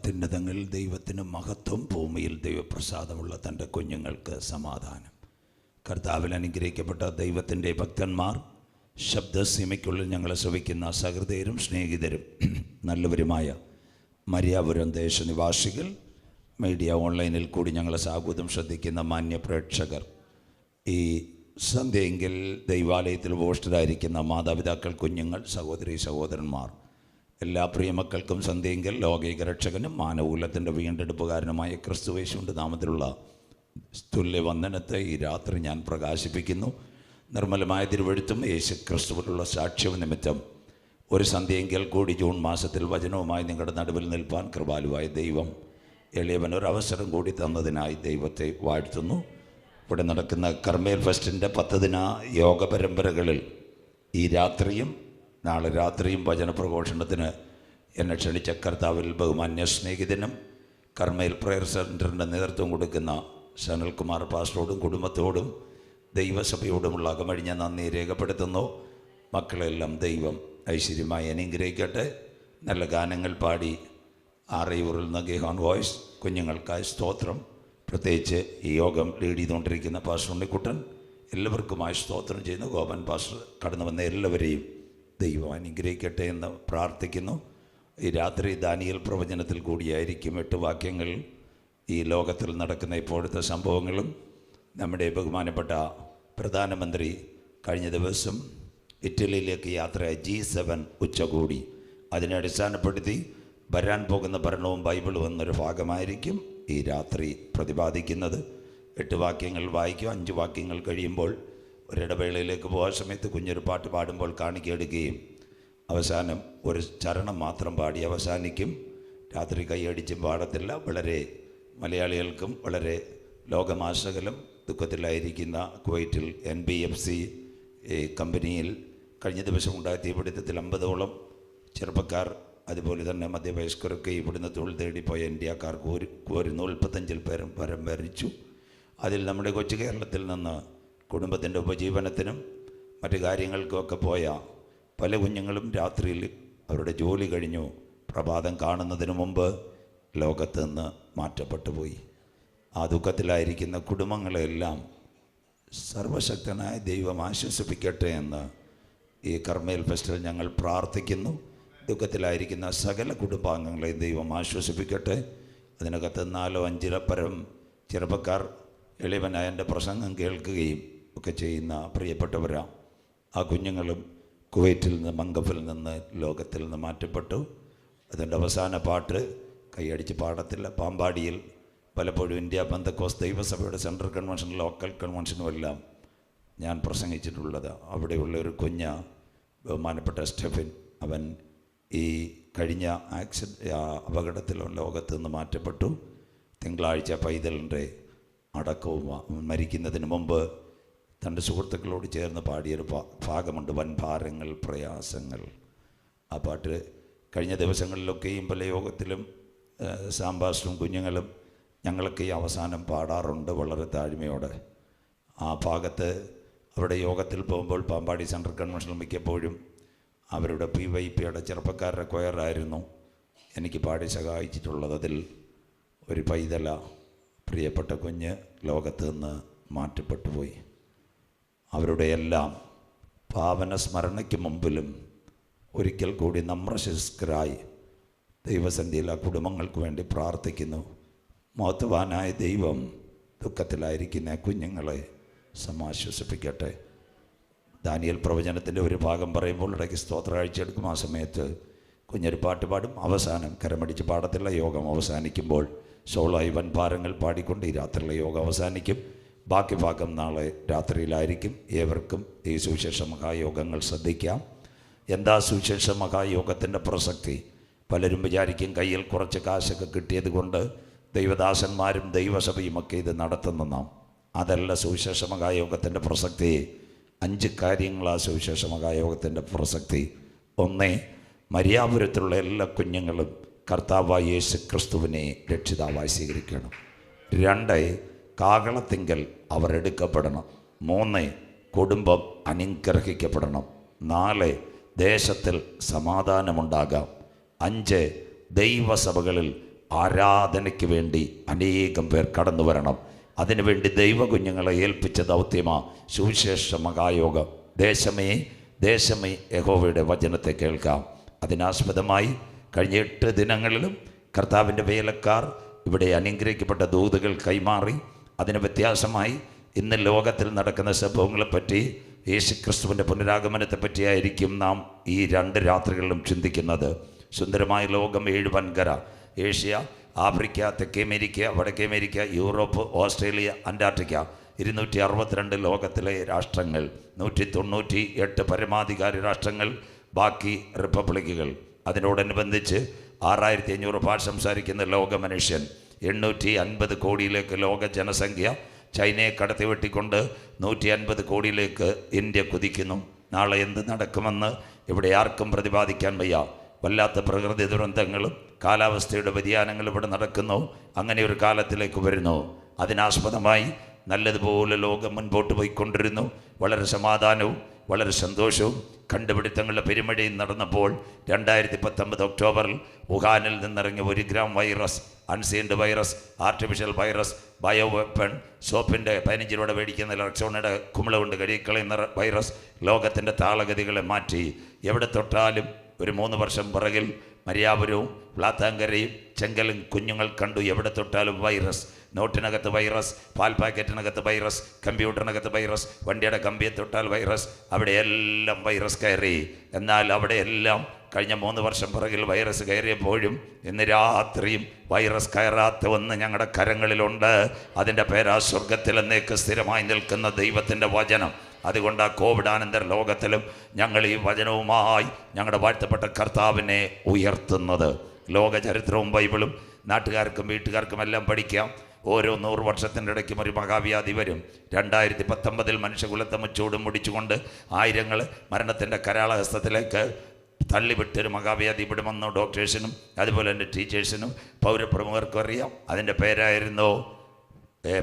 അത്യുന്നതങ്ങളിൽ ദൈവത്തിന് മഹത്വം, ഭൂമിയിൽ ദൈവപ്രസാദമുള്ള തൻ്റെ കുഞ്ഞുങ്ങൾക്ക് സമാധാനം. കർത്താവിൽ അനുഗ്രഹിക്കപ്പെട്ട ദൈവത്തിൻ്റെ ഭക്തന്മാർ, ശബ്ദസീമയ്ക്കുള്ളിൽ ഞങ്ങളെ ശ്രവിക്കുന്ന സഹൃദയരും സ്നേഹിതരും നല്ലവരുമായ മരിയാപുരം ദേശനിവാസികൾ, മീഡിയ ഓൺലൈനിൽ കൂടി ഞങ്ങളെ സാഗൂതം ശ്രദ്ധിക്കുന്ന മാന്യ പ്രേക്ഷകർ, ഈ സന്ധ്യയെങ്കിൽ ദൈവാലയത്തിൽ ഉപവിഷ്ടരായിരിക്കുന്ന മാതാപിതാക്കൾ, കുഞ്ഞുങ്ങൾ, സഹോദരി സഹോദരന്മാർ, എല്ലാ പ്രിയമക്കൾക്കും സന്ധ്യയെങ്കിൽ ലോകൈക രക്ഷകനും മാനവകുലത്തിൻ്റെ വീണ്ടെടുപ്പുകാരനുമായ ക്രിസ്തുയേശുവിൻ്റെ നാമത്തിലുള്ള തുല്യവന്ദനത്തെ ഈ രാത്രി ഞാൻ പ്രകാശിപ്പിക്കുന്നു. നിർമ്മലമായ തിരുവെഴുത്തും യേശു ക്രിസ്തുവിലുള്ള സാക്ഷ്യവും നിമിത്തം ഒരു സന്ധ്യയെങ്കിൽ കൂടി ജൂൺ മാസത്തിൽ വചനവുമായി നിങ്ങളുടെ നടുവിൽ നിൽപ്പാൻ കൃപാലുവായ ദൈവം എളിയവനൊരവസരം കൂടി തന്നതിനായി ദൈവത്തെ വാഴ്ത്തുന്നു. ഇവിടെ നടക്കുന്ന കർമ്മേൽ ഫെസ്റ്റിൻ്റെ 10 ദിന യോഗ പരമ്പരകളിൽ ഈ രാത്രിയും നാളെ രാത്രിയും വചനപ്രഘോഷണത്തിന് എന്നെ ക്ഷണിച്ച കർത്താവിൽ ബഹുമാന്യ സ്നേഹിതനും കർമ്മേൽ പ്രയർ സെൻറ്ററിൻ്റെ നേതൃത്വം കൊടുക്കുന്ന സനൽകുമാർ പാസ്റ്ററോടും കുടുംബത്തോടും ദൈവസഭയോടുമുള്ള അകമഴിഞ്ഞ നന്ദി രേഖപ്പെടുത്തുന്നു. മക്കളെല്ലാം ദൈവം ഐശ്വര്യമായി അനുഗ്രഹിക്കട്ടെ. നല്ല ഗാനങ്ങൾ പാടി ആറയൂറിൽ നിന്ന് ഗേഹാൻ വോയിസ്, കുഞ്ഞുങ്ങൾക്കായി സ്തോത്രം, പ്രത്യേകിച്ച് ഈ യോഗം ലീഡ് ചെയ്തുകൊണ്ടിരിക്കുന്ന പാസ്റ്റർ ഉണ്ണിക്കുട്ടൻ, എല്ലാവർക്കുമായി സ്തോത്രം ചെയ്യുന്നു. ഗോപൻ പാസ്റ്റർ, കടന്നു വന്ന എല്ലാവരെയും ദൈവം അനുഗ്രഹിക്കട്ടെ എന്ന് പ്രാർത്ഥിക്കുന്നു. ഈ രാത്രി ദാനിയേൽ പ്രവചനത്തിൽ കൂടിയായിരിക്കും 8 വാക്യങ്ങൾ ഈ ലോകത്തിൽ നടക്കുന്ന ഇപ്പോഴത്തെ സംഭവങ്ങളും നമ്മുടെ ബഹുമാനപ്പെട്ട പ്രധാനമന്ത്രി കഴിഞ്ഞ ദിവസം ഇറ്റലിയിലേക്ക് യാത്രയായ G7 ഉച്ചകോടി, അതിനെ അടിസ്ഥാനപ്പെടുത്തി വരാൻ പോകുന്ന ഭരണവും ബൈബിളും എന്നൊരു ഭാഗമായിരിക്കും ഈ രാത്രി പ്രതിപാദിക്കുന്നത്. 8 വാക്യങ്ങൾ വായിക്കും. 5 വാക്യങ്ങൾ കഴിയുമ്പോൾ ഒരിടവേളയിലേക്ക് പോകാൻ സമയത്ത് കുഞ്ഞൊരു പാട്ട് പാടുമ്പോൾ കാണിക്കെടുക്കുകയും അവസാനം ഒരു ചരണം മാത്രം പാടി അവസാനിക്കും. രാത്രി കൈയടിച്ചും പാടത്തില്ല. വളരെ മലയാളികൾക്കും വളരെ ലോകമാസകലം ദുഃഖത്തിലായിരിക്കുന്ന കുവൈറ്റിൽ NBFC കമ്പനിയിൽ കഴിഞ്ഞ ദിവസം ഉണ്ടായ തീപിടുത്തത്തിൽ 50ഓളം ചെറുപ്പക്കാർ, അതുപോലെ തന്നെ മധ്യവയസ്കരൊക്കെ ഇവിടുന്ന് തൊഴിൽ തേടിപ്പോയ ഇന്ത്യക്കാർക്ക് ഒരു 135 പേരും പരം മരിച്ചു. അതിൽ നമ്മുടെ കൊച്ചു കേരളത്തിൽ നിന്ന് കുടുംബത്തിൻ്റെ ഉപജീവനത്തിനും മറ്റു കാര്യങ്ങൾക്കുമൊക്കെ പോയ പല കുഞ്ഞുങ്ങളും രാത്രിയിൽ അവരുടെ ജോലി കഴിഞ്ഞു പ്രഭാതം കാണുന്നതിന് മുമ്പ് ലോകത്ത് നിന്ന് മാറ്റപ്പെട്ടു പോയി. ആ ദുഃഖത്തിലായിരിക്കുന്ന കുടുംബങ്ങളെല്ലാം സർവശക്തനായ ദൈവം ആശ്വസിപ്പിക്കട്ടെ എന്ന് ഈ കർമ്മേൽ ഫെസ്റ്റിൽ ഞങ്ങൾ പ്രാർത്ഥിക്കുന്നു. ദുഃഖത്തിലായിരിക്കുന്ന സകല കുടുംബാംഗങ്ങളെയും ദൈവം ആശ്വസിപ്പിക്കട്ടെ. അതിനകത്ത് 4-5 പരം ചെറുപ്പക്കാർ എളിവനായ എൻ്റെ പ്രസംഗം കേൾക്കുകയും ഒക്കെ ചെയ്യുന്ന പ്രിയപ്പെട്ടവരാണ്. ആ കുഞ്ഞുങ്ങളും കുവൈറ്റിൽ നിന്ന്, മംഗഫിൽ നിന്ന്, ലോകത്തിൽ നിന്ന് മാറ്റപ്പെട്ടു. അതിൻ്റെ അവസാന പാട്ട് കൈയടിച്ച് പാടത്തില്ല. പാമ്പാടിയിൽ പലപ്പോഴും ഇന്ത്യ പെന്തക്കോസ്ത് ദൈവസഭയുടെ സെൻട്രൽ കൺവെൻഷനും ലോക്കൽ കൺവെൻഷനും എല്ലാം ഞാൻ പ്രസംഗിച്ചിട്ടുള്ളത്. അവിടെയുള്ള ഒരു കുഞ്ഞ്, ബഹുമാനപ്പെട്ട സ്റ്റെഫിൻ, അവൻ ഈ കഴിഞ്ഞ അപകടത്തിൽ ലോകത്ത് നിന്ന് മാറ്റപ്പെട്ടു. തിങ്കളാഴ്ച പൈതലിൻ്റെ അടക്കവും മരിക്കുന്നതിന് മുമ്പ് തൻ്റെ സുഹൃത്തുക്കളോട് ചേർന്ന് പാടിയൊരു ഭാഗമുണ്ട്, വൻഭാരങ്ങൾ പ്രയാസങ്ങൾ. ആ പാട്ട് കഴിഞ്ഞ ദിവസങ്ങളിലൊക്കെയും പല യോഗത്തിലും സാമ്പാസ്റ്ററും കുഞ്ഞുങ്ങളും ഞങ്ങളൊക്കെ ഈ അവസാനം പാടാറുണ്ട് വളരെ താഴ്മയോടെ. ആ ഭാഗത്ത് അവിടെ യോഗത്തിൽ പോകുമ്പോൾ പാമ്പാടി സെൻട്രൽ കൺവെൻഷനിൽ മിക്കപ്പോഴും അവരുടെ PYPയുടെ ചെറുപ്പക്കാരുടെ കൊയറായിരുന്നു എനിക്ക് പാടി സഹായിച്ചിട്ടുള്ളത്. അതിൽ ഒരു പൈതല പ്രിയപ്പെട്ട കുഞ്ഞ് ലോകത്ത് നിന്ന് മാറ്റപ്പെട്ടു പോയി. അവരുടെ എല്ലാം പാവന സ്മരണയ്ക്ക് മുമ്പിലും ഒരിക്കൽ കൂടി നമ്രശിസ്കരായി ദൈവസന്ധിയിൽ ആ കുടുംബങ്ങൾക്ക് വേണ്ടി പ്രാർത്ഥിക്കുന്നു. മഹത്വവാനായ ദൈവം ദുഃഖത്തിലായിരിക്കുന്ന കുഞ്ഞുങ്ങളെ സമാശ്വസിപ്പിക്കട്ടെ. ദാനിയേൽ പ്രവചനത്തിൻ്റെ ഒരു ഭാഗം പറയുമ്പോൾ ഇടയ്ക്ക് സ്തോത്ര കാഴ്ചയെടുക്കും. ആ സമയത്ത് കുഞ്ഞൊരു പാട്ട് പാടും. അവസാനം കരമടിച്ച് പാടത്തില്ല. യോഗം അവസാനിക്കുമ്പോൾ സോളായി വൻഭാരങ്ങൾ പാടിക്കൊണ്ട് ഈ രാത്രിയിലെ യോഗം അവസാനിക്കും. ബാക്കി ഭാഗം നാളെ രാത്രിയിലായിരിക്കും. ഏവർക്കും ഈ സുവിശേഷ മഹായോഗങ്ങൾ ശ്രദ്ധിക്കാം. എന്താ സുവിശേഷ മഹായോഗത്തിൻ്റെ പ്രസക്തി? പലരും വിചാരിക്കും കയ്യിൽ കുറച്ച് കാശൊക്കെ കിട്ടിയത് കൊണ്ട് ദൈവദാസന്മാരും ദൈവസഭയുമൊക്കെ ഇത് നടത്തുന്ന. അതല്ല സുവിശേഷ മഹായോഗത്തിൻ്റെ പ്രസക്തി. 5 കാര്യങ്ങളാണ് സുവിശേഷ മഹായോഗത്തിൻ്റെ പ്രസക്തി. 1, മരിയാപുരത്തിലുള്ള എല്ലാ കുഞ്ഞുങ്ങളും കർത്താവായ യേശു ക്രിസ്തുവിനെ രക്ഷിതാവായി സ്വീകരിക്കണം. 2, കാഹളത്തിങ്കൽ അവർ എടുക്കപ്പെടണം. 3, കുടുംബം അനുഗ്രഹിക്കപ്പെടണം. 4, ദേശത്തിൽ സമാധാനമുണ്ടാകാം. 5, ദൈവസഭകളിൽ ആരാധനയ്ക്ക് വേണ്ടി അനേകം പേർ കടന്നു വരണം. അതിനുവേണ്ടി ദൈവ കുഞ്ഞുങ്ങളെ ഏൽപ്പിച്ച ദൗത്യമാ സുവിശേഷ മഹായോഗം. ദേശമേ യഹോവയുടെ വചനത്തെ കേൾക്കാം. അതിനാസ്പദമായി കഴിഞ്ഞ 8 ദിനങ്ങളിലും കർത്താവിൻ്റെ വേലക്കാർ ഇവിടെ അനുഗ്രഹിക്കപ്പെട്ട ദൂതുകൾ കൈമാറി. അതിന് വ്യത്യാസമായി ഇന്ന് ലോകത്തിൽ നടക്കുന്ന സംഭവങ്ങളെപ്പറ്റി, യേശുക്രിസ്തുവിൻ്റെ പുനരാഗമനത്തെപ്പറ്റിയായിരിക്കും നാം ഈ 2 രാത്രികളിലും ചിന്തിക്കുന്നത്. സുന്ദരമായ ലോകം 7 വൻകര: ഏഷ്യ, ആഫ്രിക്ക, തെക്കേ അമേരിക്ക, വടക്കേ അമേരിക്ക, യൂറോപ്പ്, ഓസ്ട്രേലിയ, അന്റാർട്ടിക്ക. 262 ലോകത്തിലെ രാഷ്ട്രങ്ങൾ, 198 പരമാധികാരി രാഷ്ട്രങ്ങൾ, ബാക്കി റിപ്പബ്ലിക്കുകൾ. അതിനോടനുബന്ധിച്ച് 6500 ഭാഷ സംസാരിക്കുന്ന ലോക മനുഷ്യൻ, 850 കോടിയിലേക്ക് ലോക ജനസംഖ്യ. ചൈനയെ കടത്തി വെട്ടിക്കൊണ്ട് 150 കോടിയിലേക്ക് ഇന്ത്യ കുതിക്കുന്നു. നാളെ എന്ത് നടക്കുമെന്ന് ഇവിടെ ആർക്കും പ്രതിപാദിക്കാൻ വയ്യ. വല്ലാത്ത പ്രകൃതി ദുരന്തങ്ങളും കാലാവസ്ഥയുടെ വ്യതിയാനങ്ങളും ഇവിടെ നടക്കുന്നു. അങ്ങനെ ഒരു കാലത്തിലേക്ക് വരുന്നു. അതിനാസ്പദമായി നല്ലതുപോലെ ലോകം മുൻപോട്ട് പോയിക്കൊണ്ടിരുന്നു. വളരെ സമാധാനവും വളരെ സന്തോഷവും കണ്ടുപിടുത്തങ്ങളുടെ പെരുമഴയും നടന്നപ്പോൾ 2019 ഒക്ടോബറിൽ വുഹാനിൽ നിന്നിറങ്ങിയ 1 gram virus, unseen virus, artificial virus, bio weapon, സോപ്പിൻ്റെ 15 രൂപ മേടിക്കുന്ന ലക്ഷോണയുടെ കുമിള കൊണ്ട് കഴുകിക്കളയുന്ന വൈറസ് ലോകത്തിൻ്റെ താളഗതികളെ മാറ്റി. എവിടെ തൊട്ടാലും ഒരു 3 വർഷം പിറകിൽ മരിയാപുരവും വ്ളാത്താങ്കരയും ചെങ്കലും കുഞ്ഞുങ്ങൾ കണ്ടു. എവിടെ തൊട്ടാലും വൈറസ്. നോട്ടിനകത്ത് വൈറസ്, പാൽ പാക്കറ്റിനകത്ത് വൈറസ്, കമ്പ്യൂട്ടറിനകത്ത് വൈറസ്, വണ്ടിയുടെ കമ്പിയെ തൊട്ടാൽ വൈറസ്. അവിടെയെല്ലാം വൈറസ് കയറി. എന്നാൽ അവിടെയെല്ലാം കഴിഞ്ഞ 3 വർഷം പിറകിൽ വൈറസ് കയറിയപ്പോഴും ഇന്ന് രാത്രിയും വൈറസ് കയറാത്ത ഒന്ന് ഞങ്ങളുടെ കരങ്ങളിലുണ്ട്. അതിൻ്റെ പേരാ സ്വർഗത്തിൽ എന്നേക്ക് സ്ഥിരമായി നിൽക്കുന്ന ദൈവത്തിൻ്റെ വചനം. അതുകൊണ്ട് ആ കോവിഡാനന്തര ലോകത്തിലും ഞങ്ങൾ ഈ വചനവുമായി ഞങ്ങളുടെ വാഴ്ത്തപ്പെട്ട കർത്താവിനെ ഉയർത്തുന്നത്. ലോക ചരിത്രവും ബൈബിളും നാട്ടുകാർക്കും വീട്ടുകാർക്കും എല്ലാം പഠിക്കാം. ഓരോ 100 വർഷത്തിൻ്റെ ഇടയ്ക്കും ഒരു മഹാവ്യാധി വരും. 2019 മനുഷ്യകുലത്തെ മുച്ചൂടും മുടിച്ചുകൊണ്ട് ആയിരങ്ങൾ മരണത്തിൻ്റെ കരാളഹസ്തത്തിലേക്ക് തള്ളിവിട്ടൊരു മഹാവ്യാധി വിടുമെന്നോ ഡോക്ടേഴ്സിനും അതുപോലെ തന്നെ ടീച്ചേഴ്സിനും പൗരപ്രമുഖർക്കും അറിയാം. അതിൻ്റെ പേരായിരുന്നു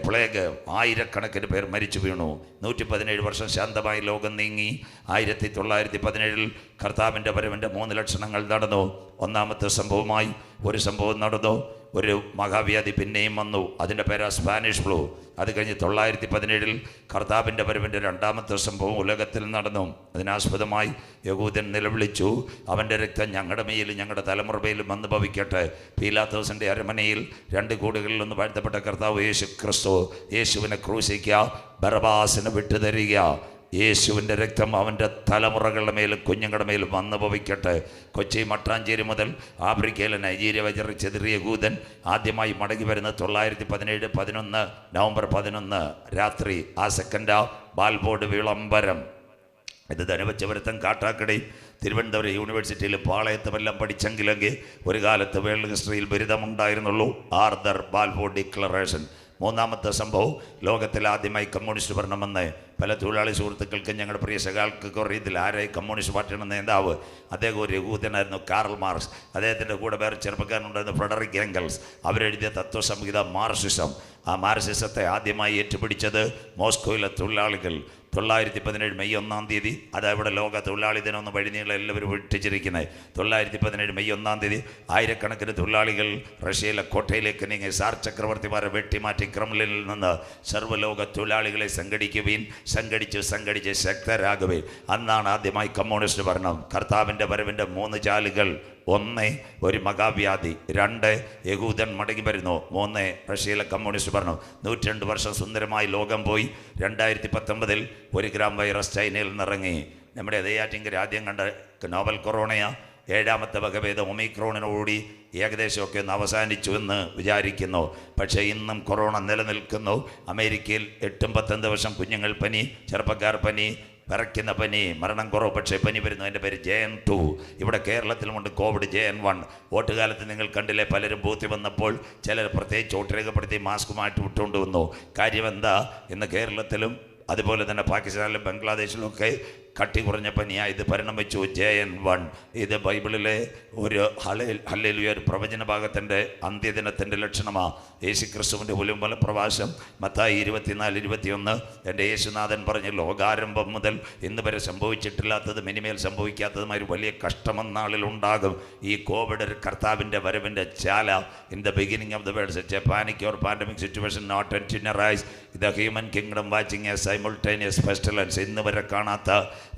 പ്ലേഗ്. ആയിരക്കണക്കിന് പേർ മരിച്ചു വീണു. 117 വർഷം ശാന്തമായി ലോകം നീങ്ങി. 1917 കർത്താവിൻ്റെ വരവിൻ്റെ 3 ലക്ഷണങ്ങൾ നടന്നു. ഒന്നാമത്തെ സംഭവമായി ഒരു സംഭവം നടന്നു. ഒരു മഹാവ്യാധി പിന്നെയും വന്നു. അതിൻ്റെ പേരാ സ്പാനിഷ് ഫ്ലൂ. അത് കഴിഞ്ഞ് 1917 കർത്താവിൻ്റെ വരവിൻ്റെ 2ാമത്തെ സംഭവം ഉലകത്തിൽ നടന്നു. അതിനാസ്പദമായി യഹൂദൻ നിലവിളിച്ചു, അവൻ്റെ രക്തം ഞങ്ങളുടെ മേലും ഞങ്ങളുടെ തലമുറയിലും വന്ന് ഭവിക്കട്ടെ. പീലാത്തോസിൻ്റെ അരമനയിൽ 2 കൂടുകളിൽ ഒന്ന് വാഴ്ത്തപ്പെട്ട കർത്താവ് യേശു ക്രിസ്തു. യേശുവിനെ ക്രൂശിക്കുക, ബറബാസിനെ വിട്ടുതരിക. യേശുവിൻ്റെ രക്തം അവൻ്റെ തലമുറകളുടെ മേലും കുഞ്ഞുങ്ങളുടെ മേലും വന്നു ഭവിക്കട്ടെ. കൊച്ചി മട്ടാഞ്ചേരി മുതൽ ആഫ്രിക്കയിലെ നൈജീരിയ വരെ ചെറിയ യഹൂദൻ ആദ്യമായി മടങ്ങി വരുന്നത് 1917 നവംബർ 11 രാത്രി. ആ സെക്കൻഡാ ബാൽബോർഡ് വിളംബരം. ഇത് ധനവച്ചപുരത്തും കാട്ടാക്കടയും തിരുവനന്തപുരം യൂണിവേഴ്സിറ്റിയിൽ പാളയത്തുമെല്ലാം പഠിച്ചെങ്കിലെങ്കിൽ ഒരു കാലത്ത് വേൾഡ് ഹിസ്റ്ററിയിൽ ബിരുദമുണ്ടായിരുന്നുള്ളൂ. Arthur ബാൽബോർഡ് declaration. 3ാമത്തെ സംഭവം, ലോകത്തിൽ ആദ്യമായി കമ്മ്യൂണിസ്റ്റ് ഭരണമെന്ന് പല തൊഴിലാളി സുഹൃത്തുക്കൾക്ക് ഞങ്ങളുടെ പ്രിയ സഖാക്കൾക്ക് അറിയത്തില്ല ആരായി കമ്മ്യൂണിസ്റ്റ് പാർട്ടിയുടെ നേതാവ്. അദ്ദേഹം ഒരു യഹൂദനായിരുന്നു, കാറൽ മാർക്സ്. അദ്ദേഹത്തിൻ്റെ കൂടെ വേറെ ചെറുപ്പക്കാരനുണ്ടായിരുന്നു, ഫ്രെഡറിക് എംഗൽസ്. അവരെഴുതിയ തത്വസംഹിത മാർക്സിസം. ആ മാർക്സിസത്തെ ആദ്യമായി ഏറ്റുപിടിച്ചത് മോസ്കോയിലെ തൊഴിലാളികൾ. 1917 മെയ് 1-ാം തീയതി. അതവിടെ ലോക തൊഴിലാളി ദിനം ഒന്ന് വഴിനീളം എല്ലാവരും വിട്ടിച്ചിരിക്കുന്നത്. 1917 മെയ് 1-ാം തീയതി ആയിരക്കണക്കിന് തൊഴിലാളികൾ റഷ്യയിലെ കോട്ടയിലേക്ക് നീങ്ങി. സാർ ചക്രവർത്തിമാരെ വെട്ടിമാറ്റി ക്രെംലിനിൽ നിന്ന് സർവ്വലോക തൊഴിലാളികളെ സംഘടിച്ച് ശക്തരാകുവേ. അന്നാണ് ആദ്യമായി കമ്മ്യൂണിസ്റ്റ് ഭരണം. കർത്താവിൻ്റെ വരവിൻ്റെ 3 ചാലുകൾ: 1 ഒരു മഹാവ്യാധി, 2 യഹൂദൻ മടങ്ങി വരുന്നു, 3 റഷ്യയിലെ കമ്മ്യൂണിസ്റ്റ് ഭരണം. 102 വർഷം സുന്ദരമായി ലോകം പോയി. 2019 1 ഗ്രാം വൈറസ് ചൈനയിൽ നിന്നിറങ്ങി. നമ്മുടെ നെയ്യാറ്റിൻകര ആദ്യം കണ്ട നോവൽ കൊറോണയാ. 7ാമത്തെ വകഭേദം ഒമിക്രോണിനോടുകൂടി ഏകദേശമൊക്കെ ഒന്ന് അവസാനിച്ചു എന്ന് വിചാരിക്കുന്നു. പക്ഷേ ഇന്നും കൊറോണ നിലനിൽക്കുന്നു. അമേരിക്കയിൽ 8-10 വർഷം കുഞ്ഞുങ്ങൾ പനി, ചെറുപ്പക്കാർ പനി, വിറയ്ക്കുന്ന പനി, മരണം കുറവ്, പക്ഷേ പനി വരുന്നു. എൻ്റെ പേര് JN2. ഇവിടെ കേരളത്തിലുമുണ്ട് കോവിഡ് JN1. വോട്ടുകാലത്ത് നിങ്ങൾ കണ്ടില്ലേ, പലരും ബൂത്തിൽ വന്നപ്പോൾ ചിലർ പ്രത്യേകിച്ച് വോട്ട് രേഖപ്പെടുത്തി മാസ്കുമായിട്ട് വിട്ടുകൊണ്ട് വന്നു. കാര്യം എന്താ? ഇന്ന് കേരളത്തിലും അതുപോലെ തന്നെ പാകിസ്ഥാനിലും ബംഗ്ലാദേശിലുമൊക്കെ കട്ടി കുറഞ്ഞ പനിയായി ഇത് പരിണമിച്ചു. JN1 ഇത് ബൈബിളിലെ ഒരു ഹല്ലേലൂയ ഒരു പ്രവചന ഭാഗത്തിൻ്റെ അന്ത്യദിനത്തിൻ്റെ ലക്ഷണമാണ്. യേശുക്രിസ്തുവിൻ്റെ ഉലുമ്പല പ്രവാസം മത്തായി 24:21 എൻ്റെ യേശുനാഥൻ പറഞ്ഞ് ലോകാരംഭം മുതൽ ഇന്ന് വരെ സംഭവിച്ചിട്ടില്ലാത്തതും ഇനിമേൽ സംഭവിക്കാത്തതുമായ ഒരു വലിയ കഷ്ടമെന്നാളിൽ ഉണ്ടാകും. ഈ കോവിഡ് ഒരു കർത്താവിൻ്റെ വരവിൻ്റെ ചാല. In the beginning of the world such a panic or pandemic situation not yet to arise, the human kingdom watching a simultaneous pestilence. ഇന്ന് വരെ കാണാത്ത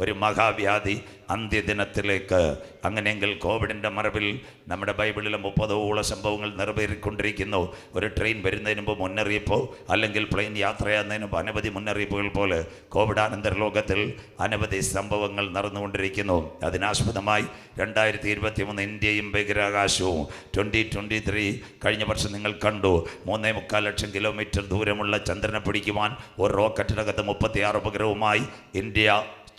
ഒരു മഹാവ്യാധി അന്ത്യദിനത്തിലേക്ക്. അങ്ങനെയെങ്കിൽ കോവിഡിൻ്റെ മറവിൽ നമ്മുടെ ബൈബിളിലെ 30ഓളം സംഭവങ്ങൾ നിറവേറിക്കൊണ്ടിരിക്കുന്നു. ഒരു ട്രെയിൻ വരുന്നതിന് മുമ്പ് മുന്നറിയിപ്പോ അല്ലെങ്കിൽ പ്ലെയിൻ യാത്ര ചെയ്യുന്നതിന് മുമ്പ് അനവധി മുന്നറിയിപ്പുകൾ പോലെ കോവിഡാനന്തര ലോകത്തിൽ അനവധി സംഭവങ്ങൾ നടന്നുകൊണ്ടിരിക്കുന്നു. അതിനാസ്പദമായി 2023 ഇന്ത്യയും ബഹിരാകാശവും 2023 കഴിഞ്ഞ വർഷം നിങ്ങൾ കണ്ടു. 3.25 ലക്ഷം കിലോമീറ്റർ ദൂരമുള്ള ചന്ദ്രനെ പിടിക്കുവാൻ ഒരു റോക്കറ്റിനകത്ത് 36 ഉപഗ്രഹവുമായി ഇന്ത്യ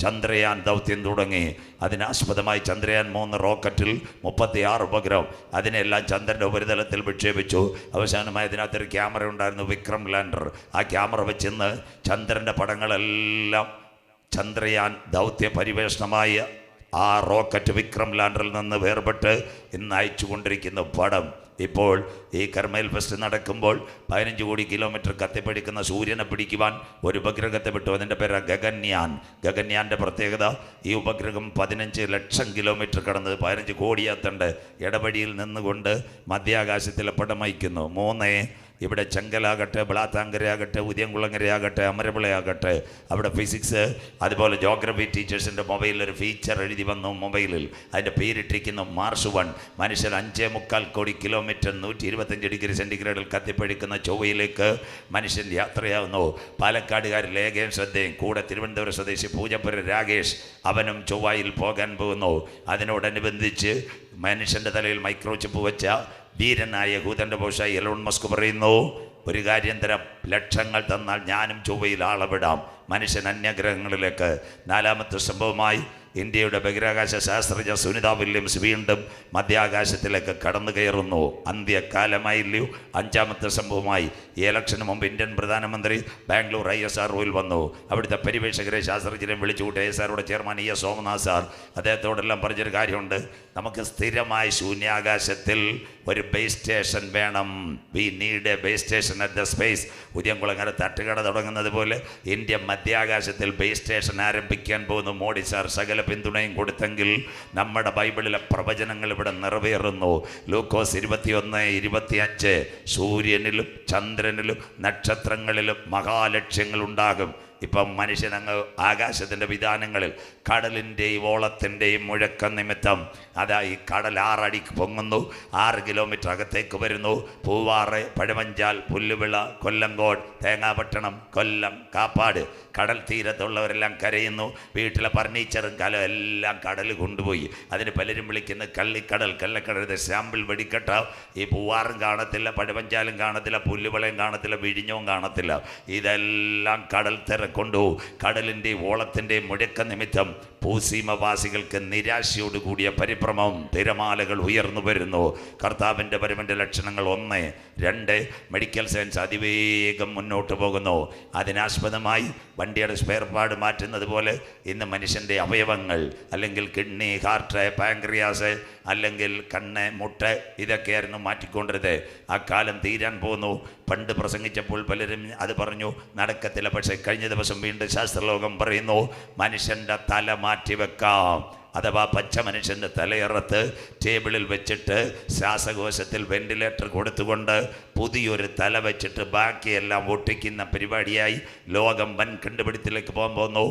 ചന്ദ്രയാൻ ദൗത്യം തുടങ്ങി. അതിനാസ്പദമായി ചന്ദ്രയാൻ 3 റോക്കറ്റിൽ 36 ഉപഗ്രഹം അതിനെല്ലാം ചന്ദ്രൻ്റെ ഉപരിതലത്തിൽ വിക്ഷേപിച്ചു. അവസാനമായി അതിനകത്തൊരു ക്യാമറ ഉണ്ടായിരുന്നു, വിക്രം ലാൻഡർ. ആ ക്യാമറ വെച്ചിന്ന് ചന്ദ്രൻ്റെ പടങ്ങളെല്ലാം ചന്ദ്രയാൻ ദൗത്യ പരിവേഷണമായ ആ റോക്കറ്റ് വിക്രം ലാൻഡറിൽ നിന്ന് വേർപെട്ട് ഇന്ന് അയച്ചു കൊണ്ടിരിക്കുന്ന പടം. ഇപ്പോൾ ഈ കർമ്മേൽ ഫെസ്റ്റ് നടക്കുമ്പോൾ 15 കോടി കിലോമീറ്റർ കത്തിപ്പിടിക്കുന്ന സൂര്യനെ പിടിക്കുവാൻ ഒരു ഉപഗ്രഹത്തെ വിട്ടു. അതിൻ്റെ പേര് ഗഗൻയാൻ. ഗഗൻയാൻ്റെ പ്രത്യേകത ഈ ഉപഗ്രഹം 15 ലക്ഷം കിലോമീറ്റർ കടന്ന് 15 കോടി എത്തേണ്ട ഇടവഴിയിൽ നിന്നുകൊണ്ട് മധ്യാകാശത്തിലെ പടമയക്കുന്നു. 3 ഇവിടെ ചെങ്കലാകട്ടെ, ബ്ലാത്താങ്കരയാകട്ടെ, ഉദയംകുളങ്ങരയാകട്ടെ, അമരവിളയാകട്ടെ, അവിടെ ഫിസിക്സ് അതുപോലെ ജോഗ്രഫി ടീച്ചേഴ്സിൻ്റെ മൊബൈലിൽ ഒരു ഫീച്ചർ എഴുതി വന്നു. മൊബൈലിൽ അതിൻ്റെ പേരിട്ടിരിക്കുന്നു മാർസ് 1. മനുഷ്യൻ 5.25 കോടി കിലോമീറ്റർ 125 ഡിഗ്രി സെൻറ്റിഗ്രേഡിൽ കത്തിപ്പിടിക്കുന്ന ചൊവ്വയിലേക്ക് മനുഷ്യൻ യാത്രയാവുന്നു. പാലക്കാടുകാർ ലേഖയും ശ്രദ്ധയും കൂടെ തിരുവനന്തപുരം സ്വദേശി പൂജപ്പുര രാകേഷ് അവനും ചൊവ്വയിൽ പോകാൻ പോകുന്നു. അതിനോടനുബന്ധിച്ച് മനുഷ്യൻ്റെ തലയിൽ മൈക്രോ ചിപ്പ് വെച്ച ധീരനായ യഹൂദൻ്റെ ബോഷ എലോൺ മസ്ക് പറയുന്നു, ഒരു കാര്യം തരാം, ലക്ഷങ്ങൾ തന്നാൽ ഞാനും ചൊവ്വയിൽ ആളവിടാം, മനുഷ്യൻ അന്യഗ്രഹങ്ങളിലേക്ക്. 4ാമത്തെ സംഭവമായി ഇന്ത്യയുടെ ബഹിരാകാശ ശാസ്ത്രജ്ഞ സുനിത വില്യംസ് വീണ്ടും മധ്യാകാശത്തിലേക്ക് കടന്നു കയറുന്നു. അന്ത്യകാലമായില്ലയോ. 5ാമത്തെ സംഭവമായി ഈ ഇലക്ഷന് മുമ്പ് ഇന്ത്യൻ പ്രധാനമന്ത്രി ബാംഗ്ലൂർ ISROയിൽ വന്നു. അവിടുത്തെ പരിവേഷകരെ ശാസ്ത്രജ്ഞരെ വിളിച്ചുകൂട്ടി. ISROയുടെ ചെയർമാൻ ES സോമനാഥ് സാർ അദ്ദേഹത്തോടെല്ലാം പറഞ്ഞൊരു കാര്യമുണ്ട്, നമുക്ക് സ്ഥിരമായ ശൂന്യാകാശത്തിൽ ഒരു ബേസ് സ്റ്റേഷൻ വേണം. We need a base station at the space. Udayamkulangara തട്ടുകട തുടങ്ങുന്നത് പോലെ ഇന്ത്യ മധ്യാകാശത്തിൽ ബേസ് സ്റ്റേഷൻ ആരംഭിക്കാൻ പോകുന്നു. മോഡി സാർ സകല പിന്തുണയും കൊടുത്തെങ്കിൽ നമ്മുടെ ബൈബിളിലെ പ്രവചനങ്ങൾ ഇവിടെ നിറവേറുന്നു. ലൂക്കോസ് 21:25 സൂര്യനിലും ചന്ദ്രനിലും നക്ഷത്രങ്ങളിലും മഹാലക്ഷ്യങ്ങൾ ഉണ്ടാകും. ഇപ്പം മനുഷ്യനങ്ങ് ആകാശത്തിൻ്റെ വിധാനങ്ങളിൽ കടലിൻ്റെയും ഓളത്തിൻ്റെയും മുഴക്കം നിമിത്തം അതാ ഈ കടൽ 6 അടിക്ക് പൊങ്ങുന്നു, 6 കിലോമീറ്റർ അകത്തേക്ക് വരുന്നു. പൂവാറ്, പഴവഞ്ചാൽ, പുല്ലുവിള, കൊല്ലങ്കോട്, തേങ്ങാപട്ടണം, കൊല്ലം, കാപ്പാട് കടൽ തീരത്തുള്ളവരെല്ലാം കരയുന്നു. വീട്ടിലെ ഫർണിച്ചറും കലം എല്ലാം കടൽ കൊണ്ടുപോയി. അതിന് പലരും വിളിക്കുന്ന കള്ളിക്കടൽ, കള്ളക്കടൽ, സാമ്പിൾ വെടിക്കട്ട. ഈ പൂവാറും കാണത്തില്ല, പഴവഞ്ചാലും കാണത്തില്ല, പുല്ലുവിളയും കാണത്തില്ല, വിഴിഞ്ഞവും കാണത്തില്ല. ഇതെല്ലാം കടൽ കൊണ്ടുപോകും. കടലിൻ്റെ ഓളത്തിൻ്റെ മുഴക്ക നിമിത്തം ഭൂസീമവാസികൾക്ക് നിരാശയോടുകൂടിയ പരിഭ്രമം, തിരമാലകൾ ഉയർന്നു വരുന്നു. കർത്താവിൻ്റെ വരവിൻ്റെ ലക്ഷണങ്ങൾ 1, 2 മെഡിക്കൽ സയൻസ് അതിവേഗം മുന്നോട്ട് പോകുന്നു. അതിനാസ്പദമായി വണ്ടിയുടെ സ്പെയർ പാർട്ട് മാറ്റുന്നത് പോലെ ഇന്ന് മനുഷ്യൻ്റെ അവയവങ്ങൾ അല്ലെങ്കിൽ കിഡ്നി, ഹാർട്ട്, പാൻക്രിയാസ് അല്ലെങ്കിൽ കണ്ണ്, മുട്ട് ഇതൊക്കെയായിരുന്നു മാറ്റിക്കൊണ്ടിരുന്നത്. ആ കാലം തീരാൻ പോകുന്നു. പണ്ട് പ്രസംഗിച്ചപ്പോൾ പലരും അത് പറഞ്ഞു നടക്കത്തില്ല. പക്ഷേ കഴിഞ്ഞ ദിവസം വീണ്ടും ശാസ്ത്രലോകം പറയുന്നു മനുഷ്യൻ്റെ തല മാറ്റിവെക്കാം. അഥവാ പച്ച മനുഷ്യൻ്റെ തലയറത്ത് ടേബിളിൽ വെച്ചിട്ട് ശ്വാസകോശത്തിൽ വെന്റിലേറ്റർ കൊടുത്തുകൊണ്ട് പുതിയൊരു തല വെച്ചിട്ട് ബാക്കിയെല്ലാം ഒട്ടിക്കുന്ന പരിപാടിയായി ലോകം വൻ കണ്ടുപിടുത്തത്തിലേക്ക് പോകാൻ പോകുന്നു.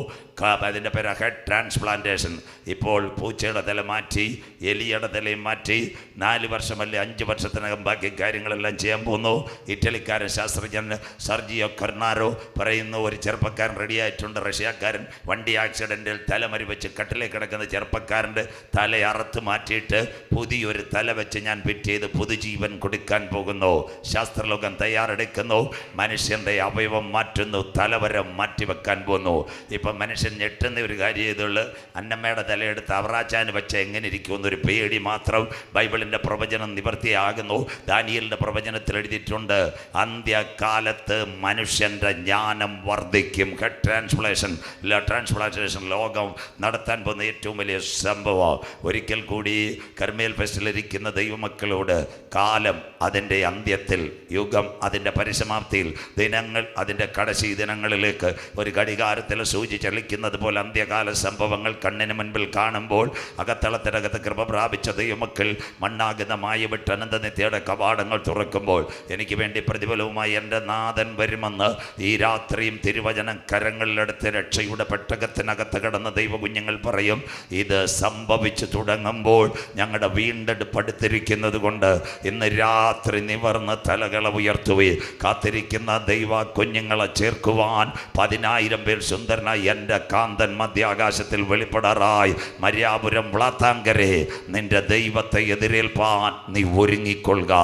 അതിൻ്റെ പേര് ഹെഡ് ട്രാൻസ്പ്ലാന്റേഷൻ. ഇപ്പോൾ പൂച്ചയുടെ തല മാറ്റി, എലിയുടെ തലയും മാറ്റി 4 വർഷമല്ലേ 5 വർഷത്തിനകം ബാക്കി കാര്യങ്ങളെല്ലാം ചെയ്യാൻ പോകുന്നു. ഇറ്റലിക്കാരൻ ശാസ്ത്രജ്ഞൻ സർജിയോ കർണാരോ പറയുന്നു, ഒരു ചെറുപ്പക്കാരൻ റെഡിയായിട്ടുണ്ട്. റഷ്യക്കാരൻ വണ്ടി ആക്സിഡൻറ്റിൽ തലമറി വെച്ച് കട്ടിലേക്ക് കിടക്കുന്ന ചെറുപ്പക്കാരൻ ചെറുപ്പക്കാരൻ്റെ തല അറുത്ത് മാറ്റിയിട്ട് പുതിയൊരു തല വെച്ച് ഞാൻ പിറ്റേത് പുതുജീവൻ കൊടുക്കാൻ പോകുന്നു. ശാസ്ത്രലോകം തയ്യാറെടുക്കുന്നു. മനുഷ്യൻ്റെ അവയവം മാറ്റുന്നു, തലവരം മാറ്റിവെക്കാൻ പോകുന്നു. ഇപ്പം മനുഷ്യൻ ഞെട്ടുന്ന ഒരു കാര്യം ഇതുള്ളൂ. അന്നമ്മയുടെ തലയെടുത്ത് അവറാച്ചാന് വെച്ച എങ്ങനെ ഇരിക്കുമെന്നൊരു പേടി മാത്രം. ബൈബിളിൻ്റെ പ്രവചനം നിവർത്തിയാകുന്നു. ദാനിയേലിൻ്റെ പ്രവചനത്തിൽ എഴുതിയിട്ടുണ്ട്, അന്ത്യകാലത്ത് മനുഷ്യൻ്റെ ജ്ഞാനം വർദ്ധിക്കും. ട്രാൻസ്പ്ലാന്റേഷൻ ലോകം നടത്താൻ പോകുന്ന ഏറ്റവും വലിയ സംഭവം. ഒരിക്കൽ കൂടി കർമ്മേൽ ഫെസ്റ്റിലിരിക്കുന്ന ദൈവമക്കളോട്, കാലം അതിൻ്റെ അന്ത്യത്തിൽ, യുഗം അതിൻ്റെ പരിസമാപ്തിയിൽ, ദിനങ്ങൾ അതിൻ്റെ കടശി ദിനങ്ങളിലേക്ക് ഒരു ഘടികാരത്തിൽ സൂചി ചലിക്കുന്നത് പോലെ അന്ത്യകാല സംഭവങ്ങൾ കണ്ണിന് മുൻപിൽ കാണുമ്പോൾ അകത്തളത്തിനകത്ത് കൃപ പ്രാപിച്ച ദൈവമക്കൾ മണ്ണാകുന്ന മായ വിട്ട് അനന്തനിത്യയുടെ കവാടങ്ങൾ തുറക്കുമ്പോൾ എനിക്ക് വേണ്ടി പ്രതിഫലവുമായി എൻ്റെ നാഥൻ വരുമെന്ന് ഈ രാത്രിയും തിരുവചനം കരങ്ങളിലെടുത്ത് രക്ഷയുടെ പെട്ടകത്തിനകത്ത് കിടന്ന ദൈവകുഞ്ഞുങ്ങൾ പറയും. ഇത് സംഭവിച്ചു തുടങ്ങുമ്പോൾ ഞങ്ങളുടെ വീണ്ടെടുപ്പെടുത്തിരിക്കുന്നത് കൊണ്ട് ഇന്ന് രാത്രി നിവർന്ന് തലകള ഉയർത്തുകയും കാത്തിരിക്കുന്ന ദൈവ കുഞ്ഞുങ്ങളെ ചേർക്കുവാൻ 10,000 പേർ സുന്ദരനായി എൻ്റെ കാന്തൻ മധ്യാകാശത്തിൽ വെളിപ്പെടാറായി. മര്യാപുരം വ്ളാത്താങ്കരെ, നിന്റെ ദൈവത്തെ എതിരേൽപ്പാൻ നീ ഒരുങ്ങിക്കൊള്ളുക.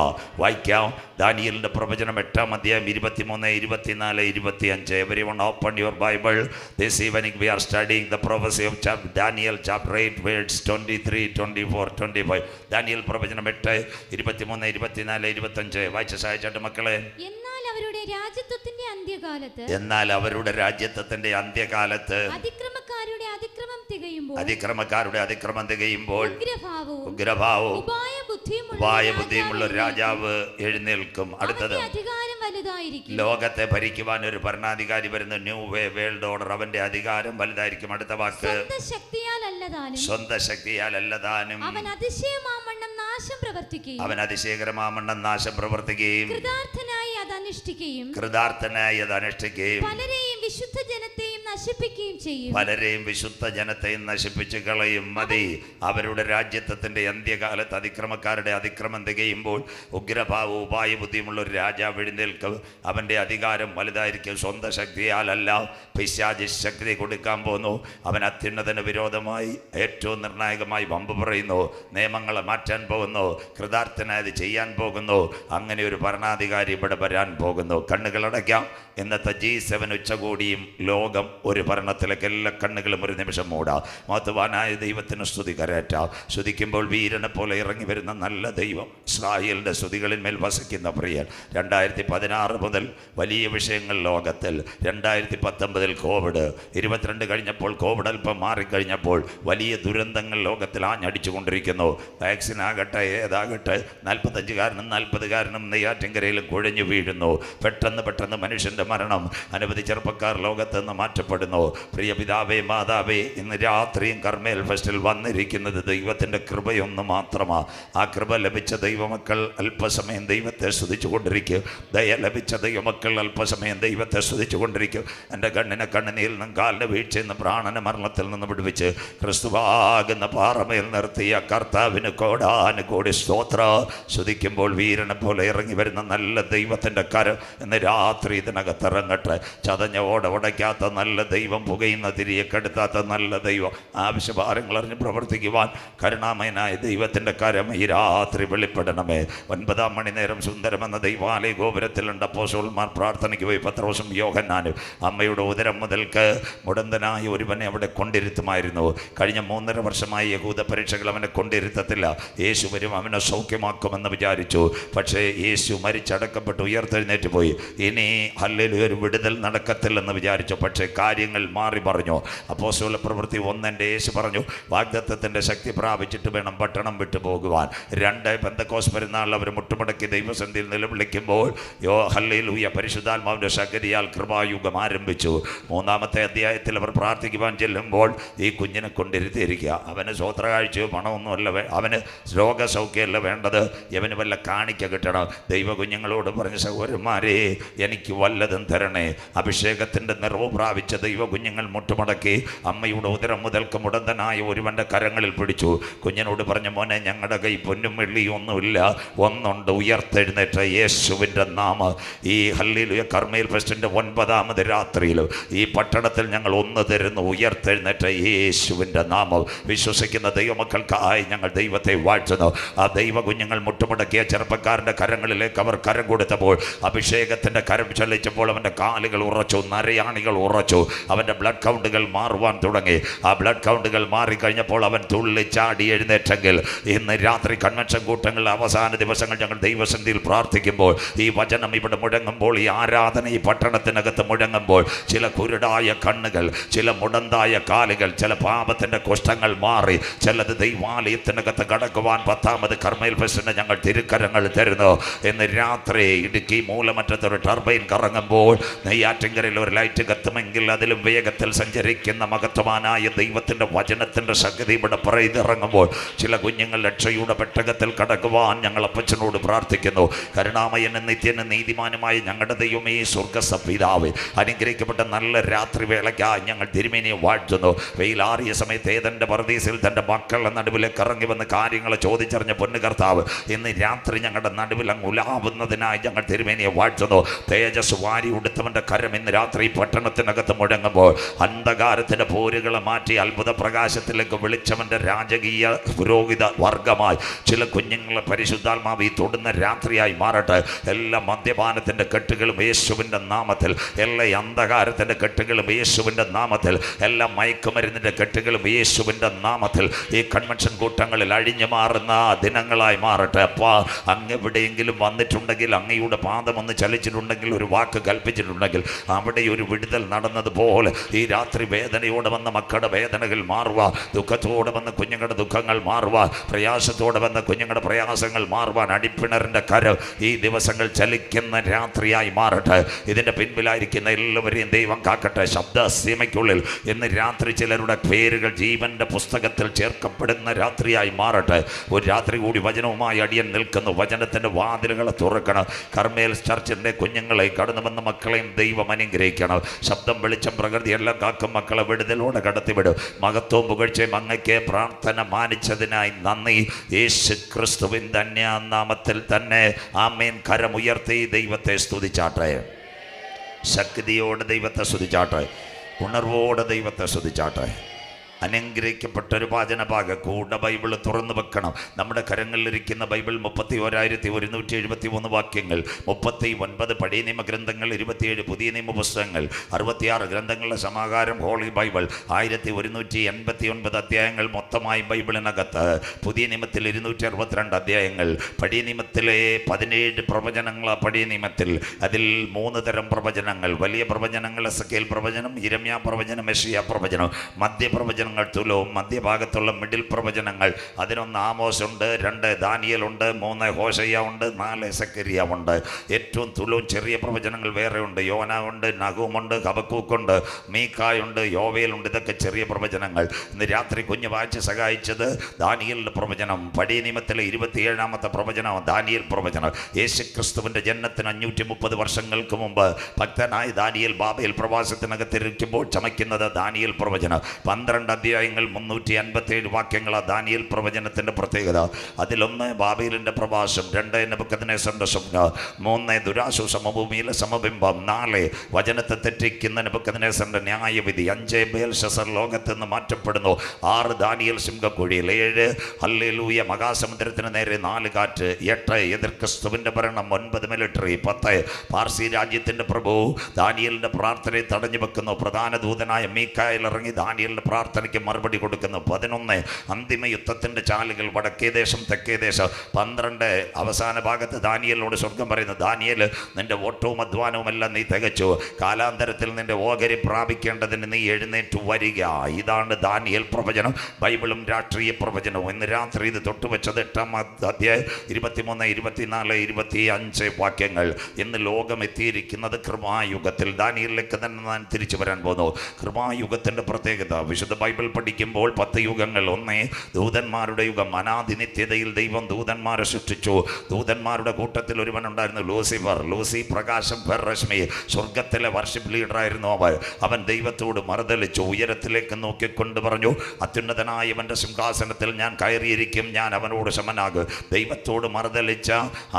വായിക്കാം ദാനിയേലിൻ്റെ പ്രവചനം 8-ാം അധ്യായം 23, 24, 25. Everyone open your Bible. This evening we are studying the prophecy of Daniel chapter 8 verse 23, 24, 25. Daniel പ്രവചനം 8, 23, 24, 25. വായിച്ച സഹായിച്ചാട്ട് മക്കളെ. എന്നാൽ അവരുടെ രാജ്യത്വത്തിന്റെ അന്ത്യകാലത്ത് അതിക്രമക്കാരുടെ അതിക്രമം തികയുമ്പോൾ ഉഗ്രഭാവവും ഉപായബുദ്ധിയുമുള്ള രാജാവ് എഴുന്നേൽക്കും. അടുത്തത്, ലോകത്തെ ഭരിക്കുവാൻ ഒരു ഭരണാധികാരി വരുന്ന ന്യൂ വേൾഡ് ഓർഡർ. അവന്റെ അധികാരം വലുതായിരിക്കും. അടുത്ത വാക്ക്, സ്വന്തം ശക്തിയാലല്ലതാനും അവൻ അതിശയകരമാമണ്ണം നാശം പ്രവർത്തിക്കുകയും കൃതാർത്ഥനായി അത് അനുഷ്ഠിക്കുകയും പലരെയും വിശുദ്ധ ജനത്തെയും നശിപ്പിച്ചു കളയും. മതി. അവരുടെ രാജ്യത്വത്തിന്റെ അന്ത്യകാലത്ത് അതിക്രമക്കാരുടെ അതിക്രമം തികയുമ്പോൾ ഉഗ്രഭാവവും ഉപായബുദ്ധിയുമുള്ള ഒരു രാജാവ് എഴുന്നേൽക്കും. അവൻ്റെ അധികാരം വലുതായിരിക്കും. സ്വന്തം ശക്തിയാലല്ല, പിശാചി ശക്തി കൊടുക്കാൻ പോകുന്നു. അവൻ അത്യുന്നതന് വിരോധമായി ഏറ്റവും നിർണായകമായി വമ്പ് പറയുന്നു. നിയമങ്ങളെ മാറ്റാൻ പോകുന്നു. കൃതാർത്ഥനായത് ചെയ്യാൻ പോകുന്നു. അങ്ങനെ ഒരു ഭരണാധികാരി ഇവിടെ വരാൻ പോകുന്നു. കണ്ണുകളടയ്ക്കാം. ഇന്നത്തെ G7 ഉച്ചകോടിയും ലോകം ഒരു ഭരണത്തിലേക്ക് എല്ലാ കണ്ണുകളും ഒരു നിമിഷം മൂടാം. മഹത്വവാനായ ദൈവത്തിന് സ്തുതി കരയറ്റാം. സ്തുതിക്കുമ്പോൾ വീരനെ പോലെ ഇറങ്ങി വരുന്ന നല്ല ദൈവം, ഇസ്രായേലിൻ്റെ സ്തുതികളിന്മേൽ വസിക്കുന്ന പ്രിയൻ. 2016 മുതൽ വലിയ വിഷയങ്ങൾ ലോകത്തിൽ. 2019 കോവിഡ്, 22 കഴിഞ്ഞപ്പോൾ കോവിഡ് അല്പം മാറിക്കഴിഞ്ഞപ്പോൾ വലിയ ദുരന്തങ്ങൾ ലോകത്തിൽ ആഞ്ഞടിച്ചു കൊണ്ടിരിക്കുന്നു. വാക്സിൻ ആകട്ടെ ഏതാകട്ടെ, 45കാരനും 40കാരനും നെയ്യാറ്റിൻകരയിലും കുഴഞ്ഞു വീഴുന്നു. പെട്ടെന്ന് മനുഷ്യൻ്റെ മരണം. അനവധി ചെറുപ്പക്കാർ ലോകത്ത് നിന്ന് മാറ്റപ്പെടുന്നു. പ്രിയ പിതാവേ, മാതാവേ, ഇന്ന് രാത്രിയും കർമ്മേൽ ഫെസ്റ്റിൽ വന്നിരിക്കുന്നത് ദൈവത്തിൻ്റെ കൃപയൊന്നു മാത്രമാണ്. ആ കൃപ ലഭിച്ച ദൈവമക്കൾ അല്പസമയം ദൈവത്തെ സ്തുതിച്ചു കൊണ്ടിരിക്കും. ദയ ലഭിച്ച ദൈവമക്കൾ അല്പസമയം ദൈവത്തെ സ്തുതിച്ചു കൊണ്ടിരിക്കും. എൻ്റെ കണ്ണിനെ കണ്ണുനീരിൽ നിന്നും കാലിൻ്റെ വീഴ്ചയിൽ നിന്ന് പ്രാണന മരണത്തിൽ നിന്ന് വിടുവിച്ച് ക്രിസ്തുവാകുന്ന പാറമേൽ നിർത്തിയ കർത്താവിന് കോടാനുകോടി സ്തോത്ര. സ്തുതിക്കുമ്പോൾ വീരനെ പോലെ ഇറങ്ങി വരുന്ന നല്ല ദൈവത്തിൻ്റെ കരം ഇന്ന് രാത്രി ഇതിനകത്തിറങ്ങട്ടെ. ചതഞ്ഞ ഉടയ്ക്കാത്ത നല്ല ദൈവം, പുകയുന്ന തിരിയെ കെടുത്താത്ത നല്ല ദൈവം, ആവശ്യഭാരങ്ങൾ അറിഞ്ഞ് പ്രവർത്തിക്കുവാൻ കരുണാമയനായ ദൈവത്തിൻ്റെ കരം ഈ രാത്രി വെളിപ്പെടണമേ. 9-ാം മണിനേരം സുന്ദരമെന്ന ദൈവാലയ ഗോപുരത്തിലുണ്ട് അപ്പോസ്തലന്മാർ പ്രാർത്ഥനയ്ക്ക് പോയി. പത്രോസും യോഹന്നാനും അമ്മയുടെ ഉദരം മുതൽക്ക് മുടന്തനായ ഒരുവനെ അവിടെ കൊണ്ടിരുത്തുമായിരുന്നു. കഴിഞ്ഞ 3.5 വർഷമായി യഹൂദ പരീക്ഷകൾ അവനെ കൊണ്ടിരുത്തത്തില്ല. യേശു വരും, അവനെ സൗഖ്യമാക്കുമെന്ന് വിചാരിച്ചു. പക്ഷേ യേശു മരിച്ചടക്കപ്പെട്ട് ഉയർത്തെഴുന്നേറ്റ് പോയി. ഇനി ഹല്ലേലൂയ ഒരു വിടുതൽ നടക്കത്തില്ലെന്ന് വിചാരിച്ചു. പക്ഷേ കാര്യങ്ങൾ മാറി പറഞ്ഞു. അപ്പോസ്തല പ്രവൃത്തി 1 യേശു പറഞ്ഞു, വാഗ്ദത്തത്തിൻ്റെ ശക്തി പ്രാപിച്ചിട്ട് വേണം പട്ടണം വിട്ടു പോകുവാൻ. 2 പെന്തക്കോസ്ത് പെരുന്നാൾ അവർ മുട്ടുമടക്കി ദൈവസന്നിധിയിൽ നിലവിളിക്കുമ്പോൾ ഹല്ലേലൂയ പരിശുദ്ധാത്മാവിൻ്റെ ശക്തിയാൽ കൃപായുഗം ആരംഭിച്ചു. 3-ാമത്തെ അധ്യായത്തിൽ അവർ പ്രാർത്ഥിക്കുവാൻ ചെല്ലുമ്പോൾ ഈ കുഞ്ഞിനെ കൊണ്ടിരുത്തിയിരിക്കുക. അവന് സ്വോത്രകാഴ്ചയോ പണമൊന്നുമല്ല, അവന് രോഗസൗഖ്യമല്ല വേണ്ടത്, ഇവന് വല്ല കാണിക്ക കിട്ടണം. ദൈവ കുഞ്ഞുങ്ങളോട് പറഞ്ഞ, സഹോദരന്മാരെ, എനിക്ക് വല്ലതും തരണേ. അഭിഷേകത്തിൻ്റെ നിറവ് പ്രാപിച്ച ദൈവ കുഞ്ഞുങ്ങൾ മുട്ടുമടക്കി അമ്മയുടെ ഉദരം മുതൽക്ക് മുടന്തനായ ഒരുവൻ്റെ കരങ്ങളിൽ പിടിച്ചു. കുഞ്ഞിനോട് പറഞ്ഞു, മോനെ, ഞങ്ങളുടെ കൈ പൊന്നും വെള്ളിയും ഒന്നുമില്ല, ഒന്നുണ്ട്, ഉയർത്തെഴുന്നേറ്റ യേശുവിൻ്റെ നാമം. ഈ ഹല്ലേലൂയ കർമ്മേൽ ഫെസ്റ്റിൻ്റെ 9ാമത് രാത്രിയിൽ ഈ പട്ടണത്തിൽ ഞങ്ങൾ ഒന്ന് തരുന്നു, ഉയർത്തെഴുന്നേറ്റ യേശുവിൻ്റെ നാമം. വിശ്വസിക്കുന്ന ദൈവമക്കൾക്കായി ഞങ്ങൾ ദൈവത്തെ വാഴ്ത്തുന്നു. ആ ദൈവ കുഞ്ഞുങ്ങൾ മുട്ടുമടക്കിയ ചെറുപ്പക്കാരൻ്റെ കരങ്ങളിലേക്ക് അവർ കരം കൊടുത്തപ്പോൾ, അഭിഷേകത്തിൻ്റെ കരം ചലിച്ചപ്പോൾ അവൻ്റെ കാലുകൾ ഉറച്ചു, നരയാണികൾ ഉറച്ചു, അവൻ്റെ ബ്ലഡ് കൗണ്ടുകൾ മാറുവാൻ തുടങ്ങി. ആ ബ്ലഡ് കൗണ്ടുകൾ മാറിക്കഴിഞ്ഞപ്പോൾ അവൻ തുള്ളിച്ചാടി എഴുന്നേറ്റെങ്കിൽ ഇന്ന് രാത്രി കൺവെൻഷൻ കൂട്ടങ്ങളുടെ അവസാന ദിവസങ്ങൾ ഞങ്ങൾ ദൈവസന്നിധിയിൽ പ്രാർത്ഥിക്കുമ്പോൾ, ഈ വചനം ഇവിടെ മുഴങ്ങുമ്പോൾ, ഈ ആരാധന ഈ പട്ടണത്തിനകത്ത് മുഴങ്ങുമ്പോൾ, ചില കുരുടായ കണ്ണുകൾ, ചില മുടന്തായ കാലുകൾ, ചില പാപത്തിൻ്റെ കുഷ്ഠങ്ങൾ മാറി ചിലത് ദൈവാലയത്തിനകത്ത് കടക്കുവാൻ 10ാമത് കർമ്മേൽ ഫെസ്റ്റിന് ഞങ്ങൾ തിരുക്കരങ്ങൾ തരുന്നു. ഇന്ന് രാത്രി ഇടുക്കി മൂലമറ്റത്തൊരു ടർബൈൻ കറങ്ങുമ്പോൾ നെയ്യാറ്റിൻകരയിൽ ഒരു ലൈറ്റ് കത്തുമെങ്കിൽ അതിലും വേഗത്തിൽ സഞ്ചരിക്കുന്ന മഹത്വവാനായ ദൈവത്തിൻ്റെ വചനത്തിൻ്റെ ശക്തി ഇവിടെ പറയിറങ്ങുമ്പോൾ ചില കുഞ്ഞുങ്ങൾ രക്ഷയുടെ പെട്ടകത്തിൽ കടക്കുവാൻ ഞങ്ങൾ അപ്പച്ചനോട് പ്രാർത്ഥിക്കുന്നു. കരുണാമയനും നിത്യനും നീതിമാനുമായി ഞങ്ങളുടെ ദൈവമേ, സ്വർഗ്ഗസപിതാവേ, അനുഗ്രഹിക്കപ്പെട്ട നല്ല രാത്രി വേളയ്ക്കായി ഞങ്ങൾ തിരുമേനിയെ വാഴ്ത്തുന്നു. വെയിലാറിയ സമയത്ത് ഏതെൻ്റെ പർദീസിൽ തൻ്റെ മക്കളുടെ നടുവിലേക്ക് ഇറങ്ങി വന്ന് കാര്യങ്ങൾ ചോദിച്ചറിഞ്ഞ പൊന്നു കർത്താവ് ഇന്ന് രാത്രി ഞങ്ങളുടെ നടുവിൽ അങ്ങ് ഉലാവുന്നതിനായി ഞങ്ങൾ തിരുമേനിയെ വാഴ്ത്തുന്നു. തേജസ് വാരി ഉടുത്തവൻ്റെ കരം ഇന്ന് രാത്രി പട്ടണത്തിനകത്ത് മുഴങ്ങുമ്പോൾ അന്ധകാരത്തിൻ്റെ പോരുകളെ മാറ്റി അത്ഭുത പ്രകാശത്തിലേക്ക് വിളിച്ചവൻ്റെ രാജകീയ പുരോഹിത വർഗമായി ചില കുഞ്ഞുങ്ങളെ പരിശുദ്ധാത്മാവ് ഈ തൊടുന്ന രാത്രിയായി മാറട്ടെ. എല്ലാ മദ്യപാനത്തിൻ്റെ കെട്ടുകളും യേശുവിൻ്റെ നാമത്തിൽ, എല്ലാ അന്ധകാരത്തിൻ്റെ കെട്ടുകളും യേശുവിൻ്റെ നാമത്തിൽ, എല്ലാ മയക്കുമരുന്നിൻ്റെ കെട്ടുകളും യേശുവിൻ്റെ നാമത്തിൽ ഈ കൺവെൻഷൻ കൂട്ടങ്ങളിൽ അഴിഞ്ഞു മാറുന്ന ദിനങ്ങളായി മാറട്ടെ. അപ്പോൾ അങ്ങ് എവിടെയെങ്കിലും വന്നിട്ടുണ്ടെങ്കിൽ, അങ്ങയുടെ പാദമൊന്ന് ചലിച്ചിട്ടുണ്ടെങ്കിൽ, ഒരു വാക്ക് കൽപ്പിച്ചിട്ടുണ്ടെങ്കിൽ അവിടെ ഒരു വിടുതൽ നടന്നതുപോലെ ഈ രാത്രി വേദനയോടെ വന്ന മക്കളുടെ വേദനകൾ മാറുക, ദുഃഖത്തോടെ വന്ന കുഞ്ഞുങ്ങളുടെ ദുഃഖങ്ങൾ മാറുക, പ്രയാസത്തോടെ വന്ന കുഞ്ഞുങ്ങളുടെ പ്രയാസങ്ങൾ മാറുവാൻ അടിപ്പിണറിൻ്റെ കരം ഈ ദിവസങ്ങൾ ചലിക്കുന്ന രാത്രിയായി മാറട്ടെ. ഇതിൻ്റെ പിൻപിലായിരിക്കുന്ന എല്ലാവരെയും ദൈവം കാക്കട്ടെ. ശബ്ദ സീമയ്ക്കുള്ളിൽ ഇന്ന് രാത്രി ചിലരുടെ പേരുകൾ ജീവൻ്റെ പുസ്തകത്തിൽ ചേർക്കപ്പെടുന്ന രാത്രിയായി മാറട്ടെ. ഒരു രാത്രി കൂടി വചനവുമായി അടിയൻ നിൽക്കുന്നു. വചനത്തിൻ്റെ വാതിലുകളെ തുറക്കണം. കർമ്മേൽ ചർച്ചിൻ്റെ കുഞ്ഞുങ്ങളെ, കടന്നു വന്ന മക്കളെയും ദൈവം അനുഗ്രഹിക്കണം. ശബ്ദം, വെളിച്ചം, പ്രകൃതി എല്ലാം കാക്കും മക്കളെ വിടുതലോടെ കടത്തിവിടും. മഹത്വവും പുകഴ്ചയും അങ്ങയ്ക്ക്. പ്രാർത്ഥന മാനിച്ചതിനായി നന്ദി. യേശു ക്രിസ്തുവിൻ ധന്യനാമത്തിൽ തന്നെ ആമേൻ. കരമുയർത്തി ദൈവത്തെ സ്തുതിച്ചാട്ടെ. ശക്തിയോടെ ദൈവത്തെ സ്തുതിച്ചാട്ടെ. ഉണർവോടെ ദൈവത്തെ സ്തുതിച്ചാട്ടെ. അനുഗ്രഹിക്കപ്പെട്ടൊരു വാചനഭാഗം കൂടെ ബൈബിൾ തുറന്നു വെക്കണം. നമ്മുടെ കരങ്ങളിലിരിക്കുന്ന ബൈബിൾ 31,173 വാക്യങ്ങൾ, 39 പഴയ നിയമ ഗ്രന്ഥങ്ങൾ, 27 പുതിയ നിയമ പുസ്തകങ്ങൾ, 66 ഗ്രന്ഥങ്ങളുടെ സമാഹാരം ഹോളി ബൈബിൾ, 1189 അധ്യായങ്ങൾ മൊത്തമായി ബൈബിളിനകത്ത്. പുതിയ നിയമത്തിൽ 262 അധ്യായങ്ങൾ. പഴയ നിയമത്തിലെ 17 പ്രവചനങ്ങൾ. പഴയ നിയമത്തിൽ അതിൽ 3 തരം പ്രവചനങ്ങൾ. വലിയ പ്രവചനങ്ങൾ എസെക്കിയേൽ പ്രവചനം, യിരെമ്യാ പ്രവചനം, യെശയ്യാ പ്രവചനം. മധ്യപ്രവചനം തുലവും മധ്യഭാഗത്തുള്ള മിഡിൽ പ്രവചനങ്ങൾ. അതിനൊന്ന് ആമോസ് ഉണ്ട്, 2 ദാനിയേൽ ഉണ്ട്, 3 ഹോശയ്യ ഉണ്ട്, 4 സെക്കരിയ ഉണ്ട്. ഏറ്റവും തുലവും ചെറിയ പ്രവചനങ്ങൾ വേറെ ഉണ്ട്. യോന ഉണ്ട്, നഹൂമുണ്ട്, ഹബക്കൂക്കുണ്ട്, മീഖായുണ്ട്, യോവേലുണ്ട്. ഇതൊക്കെ ചെറിയ പ്രവചനങ്ങൾ. ഇന്ന് രാത്രി കുഞ്ഞ് വായിച്ച് സഹായിച്ചത് ദാനിയേലിൻ്റെ പ്രവചനം. പഴയ നിയമത്തിലെ 27ാമത്തെ പ്രവചനം ദാനിയേൽ പ്രവചനം. യേശുക്രിസ്തുവിൻ്റെ ജനനത്തിന് 530 വർഷങ്ങൾക്ക് മുമ്പ് ഭക്തനായ ദാനിയേൽ ബാബേൽ പ്രവാസത്തിനകത്തിരിക്കുമ്പോൾ ചമയ്ക്കുന്നത് ദാനിയേൽ പ്രവചനം. 12 അധ്യായങ്ങൾ, 357 വാക്യങ്ങളാണ് ദാനിയേൽ പ്രവചനത്തിൻ്റെ പ്രത്യേകത. അതിലൊന്ന് ബാബേലിൻ്റെ പ്രവാസം, 2 നെബൂഖദ്നേസറിൻ്റെ സ്വപ്നം, 3 ദുരാശു സമഭൂമിയിലെ സമബിംബം, 4 വചനത്തെ തെറ്റിക്കുന്ന നെബൂഖദ്നേസറിൻ്റെ ന്യായവിധി, 5 ബേൽശസ്സർ ലോകത്ത് നിന്ന് മാറ്റപ്പെടുന്നു, 6 ദാനിയേൽ സിംഹക്കുഴിയിൽ, 7 ഹല്ലേലൂയ മഹാസമുദ്രത്തിന് നേരെ 4 കാറ്റ്, 8 എതിർ ക്രിസ്തുവിൻ്റെ ഭരണം, 9 മിലിറ്ററി, 10 പാർസി രാജ്യത്തിൻ്റെ പ്രഭു ദാനിയേലിൻ്റെ പ്രാർത്ഥനയെ തടഞ്ഞു വെക്കുന്നു. പ്രധാന ദൂതനായ മീഖായേൽ ഇറങ്ങി ദാനിയേലിൻ്റെ പ്രാർത്ഥനയ്ക്ക് മറുപടി കൊടുക്കുന്നു. 11 അന്തിമ യുദ്ധത്തിൻ്റെ ചാലുകൾ, വടക്കേ ദേശം, തെക്കേ ദേശം. 12 അവസാന ഭാഗത്ത് ദാനിയേലിനോട് സ്വർഗം പറയുന്നു, ദാനിയേൽ, നിന്റെ ഓട്ടവും അധ്വാനവും എല്ലാം നീ തികച്ചു. കാലാന്തരത്തിൽ നിന്റെ ഓഹരി പ്രാപിക്കേണ്ടതിന് നീ എഴുന്നേറ്റ് വരിക. ഇതാണ് ദാനിയേൽ പ്രവചനം. ബൈബിളും രാഷ്ട്രീയ പ്രവചനവും. ഇന്ന് രാത്രി ഇത് തൊട്ടുവെച്ചത് 8-ാം അധ്യായം 23, 24, 25 വാക്യങ്ങൾ. ഇന്ന് ലോകം എത്തിയിരിക്കുന്നത് കൃപായുഗത്തിൽ. ദാനിയേലിലേക്ക് തന്നെ ഞാൻ തിരിച്ചു വരാൻ പോകുന്നു. കൃപായുഗത്തിൻ്റെ പ്രത്യേകത വിശുദ്ധ ബൈബിൾ ബൈബിൾ പഠിക്കുമ്പോൾ 10 യുഗങ്ങൾ. ഒന്ന്, ദൂതന്മാരുടെ യുഗം. അനാദിനിത്യതയിൽ ദൈവം ദൂതന്മാരെ സൃഷ്ടിച്ചു. ദൂതന്മാരുടെ കൂട്ടത്തിൽ ഒരുവനുണ്ടായിരുന്നു, ലൂസിഫർ. ലൂസി പ്രകാശം, രശ്മി. സ്വർഗത്തിലെ വർഷിപ്പ് ലീഡറായിരുന്നു അവൻ ദൈവത്തോട് മറുതലിച്ചു. ഉയരത്തിലേക്ക് നോക്കിക്കൊണ്ട് പറഞ്ഞു, അത്യുന്നതനായവൻ്റെ സിംഹാസനത്തിൽ ഞാൻ കയറിയിരിക്കും, ഞാൻ അവനോട് സമനാകും. ദൈവത്തോട് മറുതലിച്ച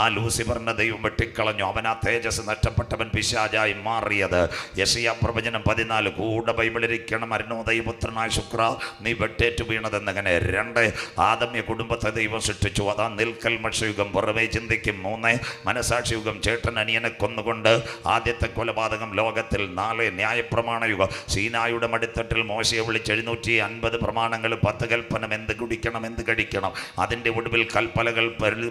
ആ ലൂസിഫറിനെ ദൈവം വെട്ടിക്കളഞ്ഞു. അവൻ ആ തേജസ് നഷ്ടപ്പെട്ടവൻ പിശാചായി മാറിയത്. യെശയ്യാ പ്രവചനം 14, കൂടെ ബൈബിളിരിക്കണം അരുണോദയപുത്രനായ ശുക്ര, നീ വെട്ടേറ്റു വീണതെന്നങ്ങനെ. 2, ആദമ്യ കുടുംബത്തെ ദൈവം സൃഷ്ടിച്ചു. അതാ നിൽക്കൽ മത്സ്യയുഗം, പുറമേ ചിന്തിക്കും. 3, മനസാക്ഷി യുഗം, ചേട്ടൻ അനിയനെ കൊന്നുകൊണ്ട് ആദ്യത്തെ കൊലപാതകം ലോകത്തിൽ. 4, ന്യായപ്രമാണ യുഗം, സീനായുടെ മടിത്തട്ടിൽ മോശയെ വിളിച്ച് 750 പ്രമാണങ്ങൾ, 10 കൽപ്പനം, എന്ത് കുടിക്കണം എന്ത് കഴിക്കണം. അതിൻ്റെ ഒടുവിൽ കൽപ്പലകൾ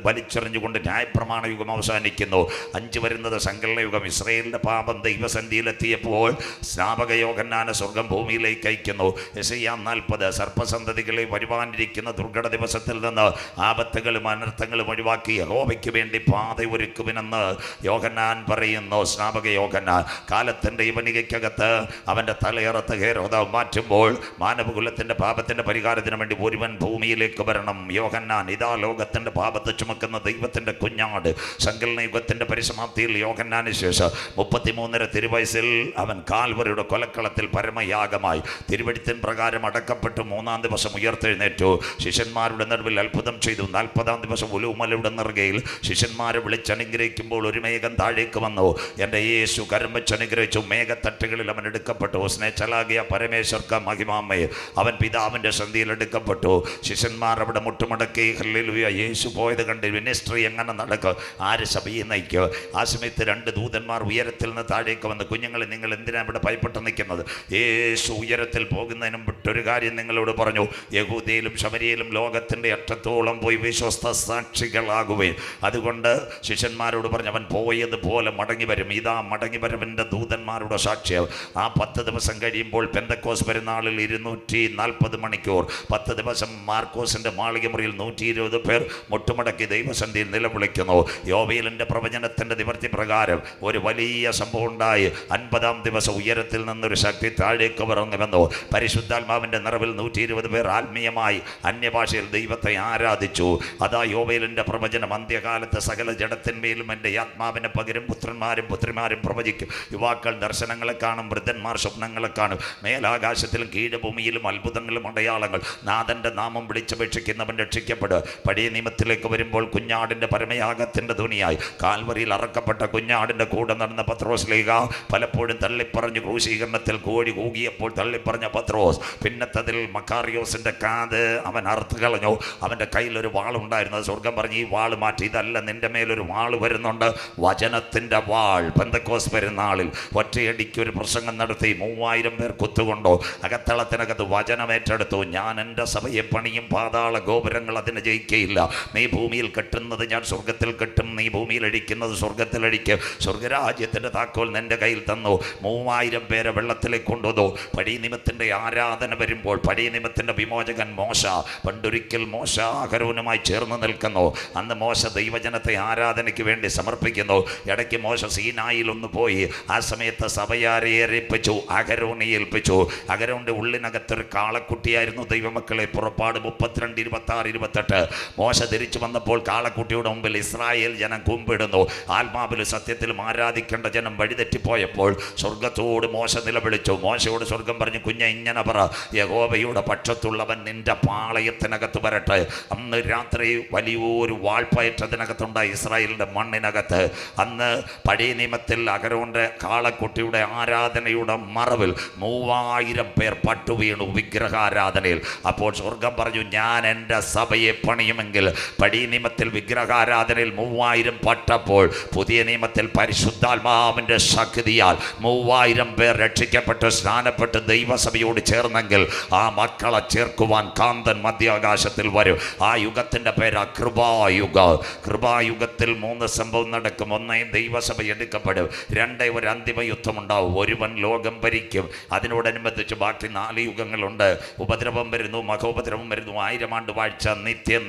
വലിച്ചെറിഞ്ഞുകൊണ്ട് ന്യായപ്രമാണ യുഗം അവസാനിക്കുന്നു. 5 വരുന്നത് സങ്കലന യുഗം. ഇസ്രായേലിൻ്റെ പാപം ദൈവസന്ധിയിലെത്തിയപ്പോൾ സ്നാപക യോഹന്നാനെ സ്വർഗം ഭൂമിയിലേക്ക് അയക്കുന്നു. യെശയ്യാ 40, സർപ്പസന്തതികളെ വരുവാനിരിക്കുന്ന ദുർഘട ദിവസത്തിൽ നിന്ന് ആപത്തുകളും അനർത്ഥങ്ങളും ഒഴിവാക്കി യഹോവയ്ക്ക് വേണ്ടി പാത ഒരുക്കുമെന്ന് യോഹന്നാൻ പറയുന്നു. സ്നാപക യോഹന്നാൻ കാലത്തിൻ്റെ യവനികയ്ക്കകത്ത് അവൻ്റെ തലയറത്ത് ഹേരോദാവ് മാറ്റുമ്പോൾ മാനവകുലത്തിൻ്റെ പാപത്തിൻ്റെ പരിഹാരത്തിന് വേണ്ടി ഒരുവൻ ഭൂമിയിലേക്ക് വരണം. യോഹന്നാൻ, ഇതാ ലോകത്തിൻ്റെ പാപത്തെ ചുമക്കുന്ന ദൈവത്തിൻ്റെ കുഞ്ഞാട്. സങ്കലന യുഗത്തിൻ്റെ പരിസമാപ്തിയിൽ യോഹന്നാന് ശേഷം 33 തിരുവയസ്സിൽ അവൻ കാൽവറിയുടെ കൊലക്കളത്തിൽ പരമയാഗമായി തിരുവെഴുത്തിൻ പ്രകാരം അടക്കപ്പെട്ടു. 3-ാം ദിവസം ഉയർത്തെഴുന്നേറ്റു. ശിഷ്യന്മാരുടെ നടുവിൽ അത്ഭുതം ചെയ്തു. 40-ാം ദിവസം ഉലൂമലയുടെ നെറുകയിൽ ശിഷ്യന്മാരെ വിളിച്ചനുഗ്രഹിക്കുമ്പോൾ ഒരു മേഘം താഴേക്ക് വന്നു. എൻ്റെ യേശു കരം വെച്ചനുഗ്രഹിച്ചു. മേഘത്തട്ടുകളിൽ അവൻ എടുക്കപ്പെട്ടു. സ്നേഹലാകിയ പരമേശ്വർക്ക മഹിമാമയെ അവൻ പിതാവിൻ്റെ സന്ധിയിൽ എടുക്കപ്പെട്ടു. ശിഷ്യന്മാർ അവിടെ മുട്ടുമടക്കി ഹല്ലേലൂയ, യേശു പോയത് കണ്ട് മിനിസ്ട്രി എങ്ങനെ നടക്കും, ആര് സഭയെ നയിക്കുക. ആ സമയത്ത് 2 ദൂതന്മാർ ഉയരത്തിൽ നിന്ന് താഴേക്ക് വന്ന്, കുഞ്ഞുങ്ങളെ നിങ്ങൾ എന്തിനാണ് ഇവിടെ ഭയപ്പെട്ട് നിൽക്കുന്നത്? യേശു ഉയരത്തിൽ പോകുന്നതിനും വിട്ടൊരു കാര്യം നിങ്ങളോട് പറഞ്ഞു, യഹൂദയിലും ശമരിയയിലും ലോകത്തിൻ്റെ അറ്റത്തോളം പോയി വിശ്വസ്ത സാക്ഷികളാകുവേ. അതുകൊണ്ട് ശിഷ്യന്മാരോട് പറഞ്ഞു, അവൻ പോയതുപോലെ മടങ്ങി വരും. ഇതാ മടങ്ങി വരവൻ്റെ ദൂതന്മാരുടെ സാക്ഷ്യം. ആ 10 ദിവസം കഴിയുമ്പോൾ പെന്തക്കോസ് പെരുന്നാളിൽ 240 മണിക്കൂർ, 10 ദിവസം മാർക്കോസിൻ്റെ മാളിക മുറിയിൽ 120 പേർ മുട്ടുമടക്കി ദൈവസന്ധിയിൽ നിലവിളിക്കുന്നു. യോവേലിൻ്റെ പ്രവചനത്തിൻ്റെ നിവർത്തി പ്രകാരം ഒരു വലിയ സംഭവം ഉണ്ടായി. 50-ാം ദിവസം ഉയരത്തിൽ നിന്നൊരു ശക്തി താഴേക്ക് ഇറങ്ങുമെന്നു. പരിശുദ്ധാത്മാവിൻ്റെ നിറവിൽ 120 പേർ ആത്മീയമായി അന്യഭാഷയിൽ ദൈവത്തെ ആരാധിച്ചു. അതാ യോവേലിൻ്റെ പ്രവചനം. അന്ത്യകാലത്ത് സകല ജഡത്തിന്മേലും എൻ്റെ ആത്മാവിനെ പകരും. പുത്രന്മാരും പുത്രിമാരും പ്രവചിക്കും. യുവാക്കൾ ദർശനങ്ങളെ കാണും, വൃദ്ധന്മാർ സ്വപ്നങ്ങളെ കാണും. മേലാകാശത്തിലും കീഴഭൂമിയിലും അത്ഭുതങ്ങളും അടയാളങ്ങൾ. നാഥൻ്റെ നാമം വിളിച്ചപേക്ഷിക്കുന്നവൻ രക്ഷിക്കപ്പെടുക. പഴയ നിയമത്തിലേക്ക് വരുമ്പോൾ കുഞ്ഞാടിൻ്റെ പരമയാഗത്തിൻ്റെ ധ്വനിയായി കാൽവരിയിൽ അറക്കപ്പെട്ട കുഞ്ഞാടിൻ്റെ കൂടെ നടന്ന പത്രോസ്ലീഹ പലപ്പോഴും തള്ളിപ്പറഞ്ഞു. ക്രൂശീകരണത്തിൽ കോഴി കൂകിയപ്പോൾ തള്ളിപ്പറഞ്ഞ പത്രോസ് പിന്നത്തതിൽ മക്കാറിയോസിൻ്റെ കാത് അവൻ അറുത്ത് കളഞ്ഞു. അവൻ്റെ കയ്യിലൊരു വാളുണ്ടായിരുന്നു. സ്വർഗം പറഞ്ഞ്, ഈ വാൾ മാറ്റി, ഇതല്ല, നിൻ്റെ മേലൊരു വാൾ വരുന്നുണ്ട്, വചനത്തിൻ്റെ വാൾ. പെന്തക്കോസ് പെരുന്നാളിൽ ഒറ്റയടിക്കൊരു പ്രസംഗം നടത്തി. 3000 പേർ കുത്തുകൊണ്ടോ അകത്തളത്തിനകത്ത് വചനം ഏറ്റെടുത്തു. ഞാൻ എൻ്റെ സഭയെ പണിയും, പാതാള ഗോപുരങ്ങൾ അതിന് ജയിക്കയില്ല. നീ ഭൂമിയിൽ കെട്ടുന്നത് ഞാൻ സ്വർഗത്തിൽ കെട്ടും, നീ ഭൂമിയിൽ അടിക്കുന്നത് സ്വർഗത്തിൽ അടിക്കും. സ്വർഗരാജ്യത്തിൻ്റെ താക്കോൽ നിൻ്റെ കയ്യിൽ തന്നു. 3000 പേരെ വെള്ളത്തിലേക്ക് കൊണ്ടുവന്നു. പഴയ നിയമത്തിൻ്റെ ആരാധന വരുമ്പോൾ പഴയ നിയമത്തിൻ്റെ വിമോചകൻ മോശ. പണ്ടൊരിക്കൽ മോശ അഹരോനുമായി ചേർന്ന് നിൽക്കുന്നു. അന്ന് മോശ ദൈവജനത്തെ ആരാധനയ്ക്ക് വേണ്ടി സമർപ്പിക്കുന്നു. ഇടയ്ക്ക് മോശ സീനായിൽ ഒന്ന് പോയി. ആ സമയത്ത് സഭയാരെ ഏൽപ്പിച്ചു, അഹരോനെ ഏൽപ്പിച്ചു. അഹരോൻ്റെ ഉള്ളിനകത്തൊരു കാളക്കുട്ടിയായിരുന്നു ദൈവമക്കളെ. പുറപ്പാട് 32, 26, 28. മോശ തിരിച്ചു വന്നപ്പോൾ കാളക്കുട്ടിയുടെ മുമ്പിൽ ഇസ്രായേൽ ജനം കുമ്പിടുന്നു. ആത്മാവിലും സത്യത്തിലും ആരാധിക്കേണ്ട ജനം വഴിതെറ്റിപ്പോയപ്പോൾ സ്വർഗത്തോട് മോശ നിലവിളിച്ചു. മോശയോട് സ്വർഗം പറഞ്ഞു, കുഞ്ഞ ഇങ്ങനെ പറ, യഹോവയുടെ പക്ഷത്തുള്ളവൻ നിന്റെ പാളയത്തിനകത്ത് വരട്ടെ. അന്ന് രാത്രി വലിയൊരു വാൾപ്പയറ്റത്തിനകത്തുണ്ടായി ഇസ്രായേലിൻ്റെ മണ്ണിനകത്ത്. അന്ന് പഴയ നിയമത്തിൽ അഹരോന്റെ കാളക്കുട്ടിയുടെ ആരാധനയുടെ മറവിൽ 3000 പേർ പട്ടുവീണു വിഗ്രഹാരാധനയിൽ. അപ്പോൾ സ്വർഗം പറഞ്ഞു, ഞാൻ എൻ്റെ സഭയെ പണിയുമെങ്കിൽ. പഴയ നിയമത്തിൽ വിഗ്രഹാരാധനയിൽ 3000 പട്ടപ്പോൾ പുതിയ നിയമത്തിൽ പരിശുദ്ധാത്മാവിൻ്റെ ശക്തിയാൽ 3000 പേർ രക്ഷിക്കപ്പെട്ട് സ്നാനപ്പെട്ട് ദൈവസഭയോട് ചേർന്നെങ്കിൽ ആ മക്കളെ ചേർക്കുവാൻ കാന്തൻ മധ്യാകാശത്തിൽ വരും. ആ യുഗത്തിൻ്റെ പേര് കൃപായുഗ. കൃപായുഗത്തിൽ 3 സംഭവം നടക്കും. 1, ദൈവസഭ എടുക്കപ്പെടും. 2, ഒരു അന്തിമ യുദ്ധമുണ്ടാവും. ഒരുവൻ ലോകം ഭരിക്കും. അതിനോടനുബന്ധിച്ച് ബാക്കി 4 യുഗങ്ങളുണ്ട്. ഉപദ്രവം വരുന്നു, മഹോപദ്രവം വരുന്നു, 1000 ആണ്ട് വാഴ്ച,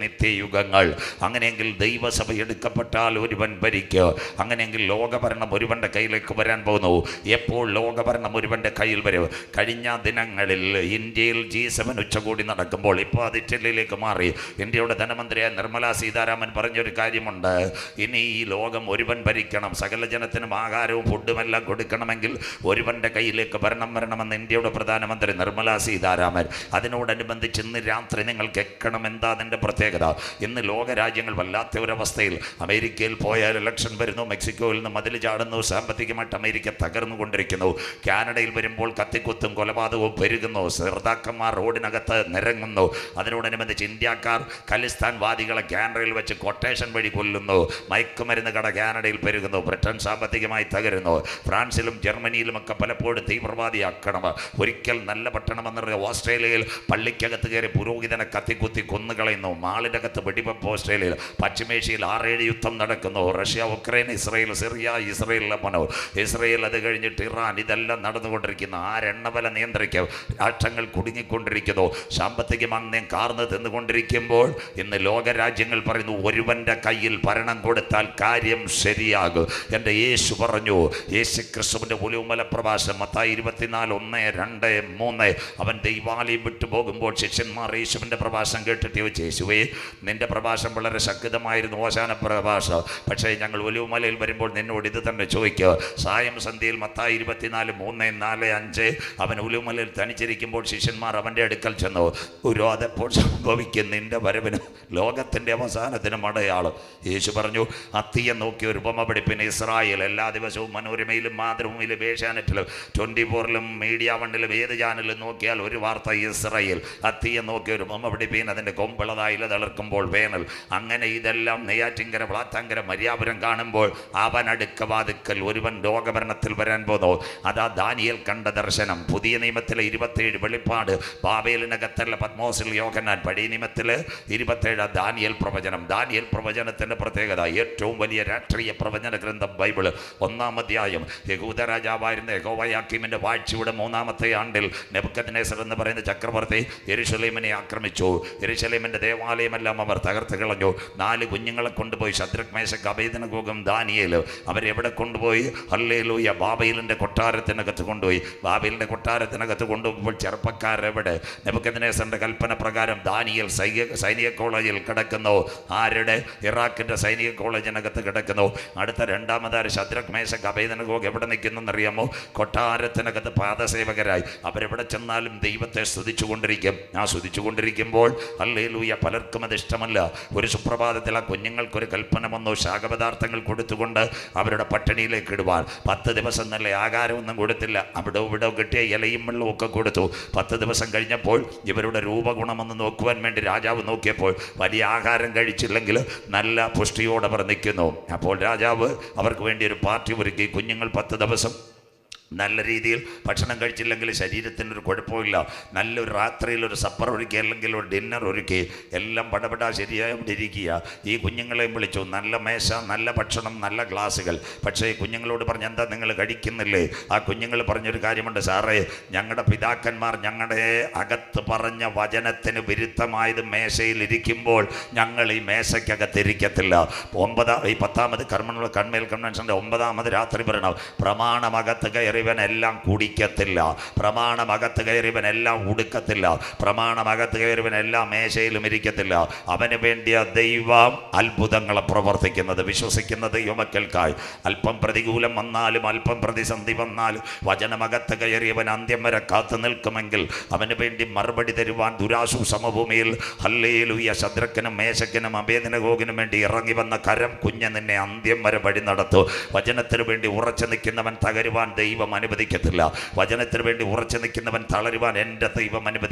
നിത്യയുഗങ്ങൾ. അങ്ങനെയെങ്കിൽ ദൈവസഭ എടുക്കപ്പെട്ടാൽ ഒരുവൻ ഭരിക്കുക. അങ്ങനെയെങ്കിൽ ലോകഭരണം ഒരുവൻ്റെ കയ്യിലേക്ക് വരാൻ പോകുന്നു. എപ്പോൾ ലോകഭരണം ഒരുവൻ്റെ കയ്യിൽ വരും? കഴിഞ്ഞ ദിനങ്ങളിൽ ഇന്ത്യയിൽ G7 ഉച്ചകോടി നടക്കുമ്പോൾ ഇപ്പോൾ അത് ഇറ്റലിയിലേക്ക് മാറി. ഇന്ത്യയുടെ ധനമന്ത്രിയായ നിർമ്മല സീതാരാമൻ പറഞ്ഞൊരു കാര്യമുണ്ട്, ഇനി ഈ ലോകം ഒരുവൻ ഭരിക്കണം, സകല ജനത്തിനും ആഹാരവും ഫുഡുമെല്ലാം കൊടുക്കണമെങ്കിൽ ഒരുവൻ്റെ കയ്യിലേക്ക് ഭരണം വരണമെന്ന് ഇന്ത്യയുടെ പ്രധാനമന്ത്രി നിർമ്മല സീതാരാമൻ. അതിനോടനുബന്ധിച്ച് ഇന്ന് രാത്രി നിങ്ങൾ കേൾക്കണം എന്താ അതിൻ്റെ പ്രത്യേകത. ഇന്ന് ലോകരാജ്യങ്ങൾ വല്ലാത്ത ഒരവസ്ഥയിൽ, അമേരിക്കയിൽ പോയാൽ ഇലക്ഷൻ വരുന്നു, മെക്സിക്കോയിൽ നിന്ന് മതിൽ ചാടുന്നു, സാമ്പത്തികമായിട്ട് അമേരിക്ക തകർന്നുകൊണ്ടിരിക്കുന്നു. കാനഡയിൽ വരുമ്പോൾ കത്തിക്കുത്തും കൊലപാതകവും പെരുകുന്നു, ചെറുതാക്കന്മാർ റോഡിനകത്ത് നിരങ്ങുന്നു. അതിനോടനുബന്ധിച്ച് ഇന്ത്യക്കാർ ഖലിസ്ഥാൻ വാദികളെ കാനഡയിൽ വെച്ച് കൊട്ടേഷൻ വഴി കൊല്ലുന്നു. മയക്കുമരുന്ന് കട കാനഡയിൽ പെരുകുന്നു. ബ്രിട്ടൻ സാമ്പത്തികമായി തകരുന്നു. ഫ്രാൻസിലും ജർമ്മനിയിലുമൊക്കെ പലപ്പോഴും തീവ്രവാദി ആക്രമണം. ഒരിക്കൽ നല്ല പട്ടണമെന്ന് ഓസ്ട്രേലിയയിൽ പള്ളിക്കകത്ത് കയറി പുരോഹിതനെ കത്തിക്കുത്തി കൊന്നുകളയുന്നു. മാളിനകത്ത് വെടിവെപ്പ് ഓസ്ട്രേലിയയിൽ. പശ്ചിമേഷ്യയിൽ 6-7 യുദ്ധം നടക്കുന്നു. Russia, Ukraine, Israel, Syria, Israel, Lebanon, Israel, അത് കഴിഞ്ഞിട്ട് ഇറാൻ. ഇതെല്ലാം നടന്നുകൊണ്ടിരിക്കുന്നു. എണ്ണവില നിയന്ത്രിക്കും. രാഷ്ട്രങ്ങൾ കുടുങ്ങിക്കൊണ്ടിരിക്കുന്നു. സാമ്പത്തിക മാന്ദ്യം കാർന്ന് തിന്നുകൊണ്ടിരിക്കുമ്പോൾ ഇന്ന് ലോകരാജ്യങ്ങൾ പറയുന്നു, ഒരുവൻ്റെ കയ്യിൽ ഭരണം കൊടുത്താൽ കാര്യം ശരിയാകും. എൻ്റെ യേശു പറഞ്ഞു, യേശു ക്രിസ്തുവിൻ്റെ ഒലിവുമല പ്രഭാഷണം മത്തായി 24:1-2-3. അവൻ ദൈവാലയം വിട്ടുപോകുമ്പോൾ ശിഷ്യന്മാർ യേശുവിൻ്റെ പ്രഭാഷണം കേട്ടിട്ട് ചോദിച്ചു, യേശുവേ നിൻ്റെ പ്രഭാഷണം വളരെ ശക്തമായിരുന്നു, ഓശാന പ്രഭാഷണം, പക്ഷേ ഞങ്ങൾ ഒലിവുമലയിൽ വരുമ്പോൾ നിന്നോട് ഇത് തന്നെ ചോദിക്കുക. സായം സന്ധ്യയിൽ മത്തായി 24:3-4-5 അവൻ ഒലിവുമലയിൽ തനിച്ചിരിക്കുമ്പോൾ ശിഷ്യന്മാർ അവൻ്റെ അടുക്കൽ ചെന്നു, ഗുരു അതെപ്പോൾ സംഭവിക്കും, നിൻ്റെ വരവിന് ലോകത്തിൻ്റെ അവസാനത്തിനും അടയാളം. യേശു പറഞ്ഞു, അത്തിയെ നോക്കി ഒരു ഉപമ പഠിപ്പിന്. ഇസ്രായേൽ എല്ലാ ദിവസവും മനോരമയിലും മാതൃഭൂമിയിലും ഏഷ്യാനെറ്റിലും 24-ലും മീഡിയ 1-ലും ഏത് ചാനലിലും നോക്കിയാൽ ഒരു വാർത്ത, ഇസ്രായേൽ അത്തിയെ നോക്കി ഒരു ഉപമ പഠിപ്പീൻ, അതിൻ്റെ കൊമ്പളതായി തളിർക്കുമ്പോൾ വേനൽ. അങ്ങനെ ഇതെല്ലാം നെയ്യാറ്റിങ്കര, വ്ളാത്താങ്കര, മര്യാപുരം കാണുമ്പോൾ അവൻ അടുക്ക വാതുക്കൽ ഒരുവൻ രോഗഭരണത്തിൽ വരാൻ പോന്നു. അതാ ദാനിയേൽ കണ്ട ദർശനം. പുതിയ നിയമത്തിലെ 27 വെളിപ്പാട്, ബാബേലിനകത്തുള്ള പത്മോസിൽ യോഹന്നാൻ, പഴയ നിയമത്തിലെ 27 ദാനിയേൽ പ്രവചനം. ദാനിയേൽ പ്രവചനത്തിൻ്റെ പ്രത്യേകത, ഏറ്റവും വലിയ രാഷ്ട്രീയ പ്രവചന ഗ്രന്ഥം ബൈബിള്. 1-ാം അധ്യായം. യഹൂദ രാജാവായിരുന്ന യഹോവയാക്കീമിൻ്റെ വാഴ്ചയുടെ 3-ാമത്തെ ആണ്ടിൽ നെബൂഖദ്നേസർ എന്ന് പറയുന്ന ചക്രവർത്തി യെരൂശലേമിനെ ആക്രമിച്ചു. യെരൂശലേമിൻ്റെ ദേവാലയമെല്ലാം അവർ തകർത്ത് കളഞ്ഞു. 4 കുഞ്ഞുങ്ങളെ കൊണ്ടുപോയി, ശദ്രക്, മേശക്, അബേദ്നെഗോഗും ദാനിയേൽ. അവരെവിടെ കൊണ്ടുപോയി? ഹല്ലേലൂയ, ബാബേലിൻ്റെ കൊട്ടാരത്തിനകത്ത് കൊണ്ടുപോയി. ബാബേലിൻ്റെ കൊട്ടാരത്തിനകത്ത് കൊണ്ടുപോകുമ്പോൾ ചെറുപ്പക്കാരെവിടെ? നെബൂഖദ്നേസറിൻ്റെ കൽപ്പന പ്രകാരം ദാനിയേൽ സൈനിക കോളേജിൽ കിടക്കുന്നു. ആരുടെ? ഇറാഖിൻ്റെ സൈനിക കോളേജിനകത്ത് കിടക്കുന്നു. അടുത്ത 2-ാമതാര് ശദ്രക്, മേശക്, അബേദ്നെഗോഗ് എവിടെ നിൽക്കുന്നെന്നറിയാമോ? കൊട്ടാരത്തിനകത്ത് പാദസേവകരായി. അവരെവിടെ ചെന്നാലും ദൈവത്തെ സ്തുതിച്ചുകൊണ്ടിരിക്കും. സ്തുതിച്ചുകൊണ്ടിരിക്കുമ്പോൾ ഹല്ലേലൂയ, പലർക്കും അത് ഇഷ്ടമല്ല. ഒരു സുപ്രഭാതത്തിൽ ആ കുഞ്ഞുങ്ങൾക്കൊരു കൽപ്പന വന്നു, ശാഖപദാർത്ഥങ്ങൾ കൊടുത്തുകൊണ്ട് അവരുടെ പട്ടിണിയിലേക്ക് ഇടുവാൻ. 10 ദിവസം നല്ല ആഹാരമൊന്നും കൊടുത്തില്ല. അവിടെ ഇവിടെ കിട്ടിയ ഇലയും വെള്ളവും ഒക്കെ കൊടുത്തു. 10 ദിവസം കഴിഞ്ഞപ്പോൾ ഇവരുടെ രൂപഗുണമെന്ന് നോക്കുവാൻ വേണ്ടി രാജാവ് നോക്കിയപ്പോൾ വലിയ ആഹാരം കഴിച്ചില്ലെങ്കിൽ നല്ല പുഷ്ടിയോടെ അവർ നിൽക്കുന്നു. അപ്പോൾ രാജാവ് അവർക്ക് വേണ്ടി ഒരു പാർട്ടി ഒരുക്കി. കുഞ്ഞുങ്ങൾ 10 ദിവസം നല്ല രീതിയിൽ ഭക്ഷണം കഴിച്ചില്ലെങ്കിൽ ശരീരത്തിനൊരു കുഴപ്പമില്ല. നല്ലൊരു രാത്രിയിലൊരു സപ്പർ ഒരുക്കി, അല്ലെങ്കിൽ ഒരു ഡിന്നർ ഒരുക്കി, എല്ലാം പടപെടാ ശരിയായിട്ടിരിക്കുക. ഈ കുഞ്ഞുങ്ങളെയും വിളിച്ചു. നല്ല മേശ, നല്ല ഭക്ഷണം, നല്ല ഗ്ലാസുകൾ. പക്ഷേ കുഞ്ഞുങ്ങളോട് പറഞ്ഞ്, എന്താ നിങ്ങൾ കഴിക്കുന്നില്ലേ? ആ കുഞ്ഞുങ്ങൾ പറഞ്ഞൊരു കാര്യമുണ്ട്, സാറേ, ഞങ്ങളുടെ പിതാക്കന്മാർ ഞങ്ങളുടെ അകത്ത് പറഞ്ഞ വചനത്തിന് വിരുദ്ധമായത് മേശയിൽ ഇരിക്കുമ്പോൾ ഞങ്ങൾ ഈ മേശയ്ക്കകത്തിരിക്കത്തില്ല. 10-ാമത് കൺമേൽ കൺവെൻഷൻ്റെ 9-ാമത് രാത്രി പറയണം, പ്രമാണമകത്ത് കയറി എല്ലാം കുടിക്കത്തില്ല, പ്രമാണമകത്ത് കയറിയവനെല്ലാം ഉടുക്കത്തില്ല, പ്രമാണമകത്ത് കയറിയവനെല്ലാം മേശയിലും ഇരിക്കത്തില്ല. അവന് വേണ്ടിയ ദൈവം അത്ഭുതങ്ങളെ പ്രവർത്തിക്കുന്നത്. വിശ്വസിക്കുന്ന ദൈവമക്കൾക്കായി അല്പം പ്രതികൂലം വന്നാലും അല്പം പ്രതിസന്ധി വന്നാലും വചനമകത്ത് കയറിയവൻ അന്ത്യം വരെ കാത്തു നിൽക്കുമെങ്കിൽ അവന് വേണ്ടി മറുപടി തരുവാൻ ദുരാശു സമഭൂമിയിൽ ഹല്ലേലൂയ ശദ്രക്കിനും മേശക്കിനും അബേദ്നെഗോഗിനും വേണ്ടി ഇറങ്ങി വന്ന കരം കുഞ്ഞ് നിന്നെ അന്ത്യം വരെ വഴി നടത്തു. വചനത്തിന് വേണ്ടി ഉറച്ചു നിൽക്കുന്നവൻ തകരുവാൻ ദൈവം അനുവദിക്കത്തില്ല. വചനത്തിന് വേണ്ടി ഉറച്ചു നിൽക്കുന്നവൻ തളരുവാൻ എൻ്റെ ദൈവം അനുവദിക്കും.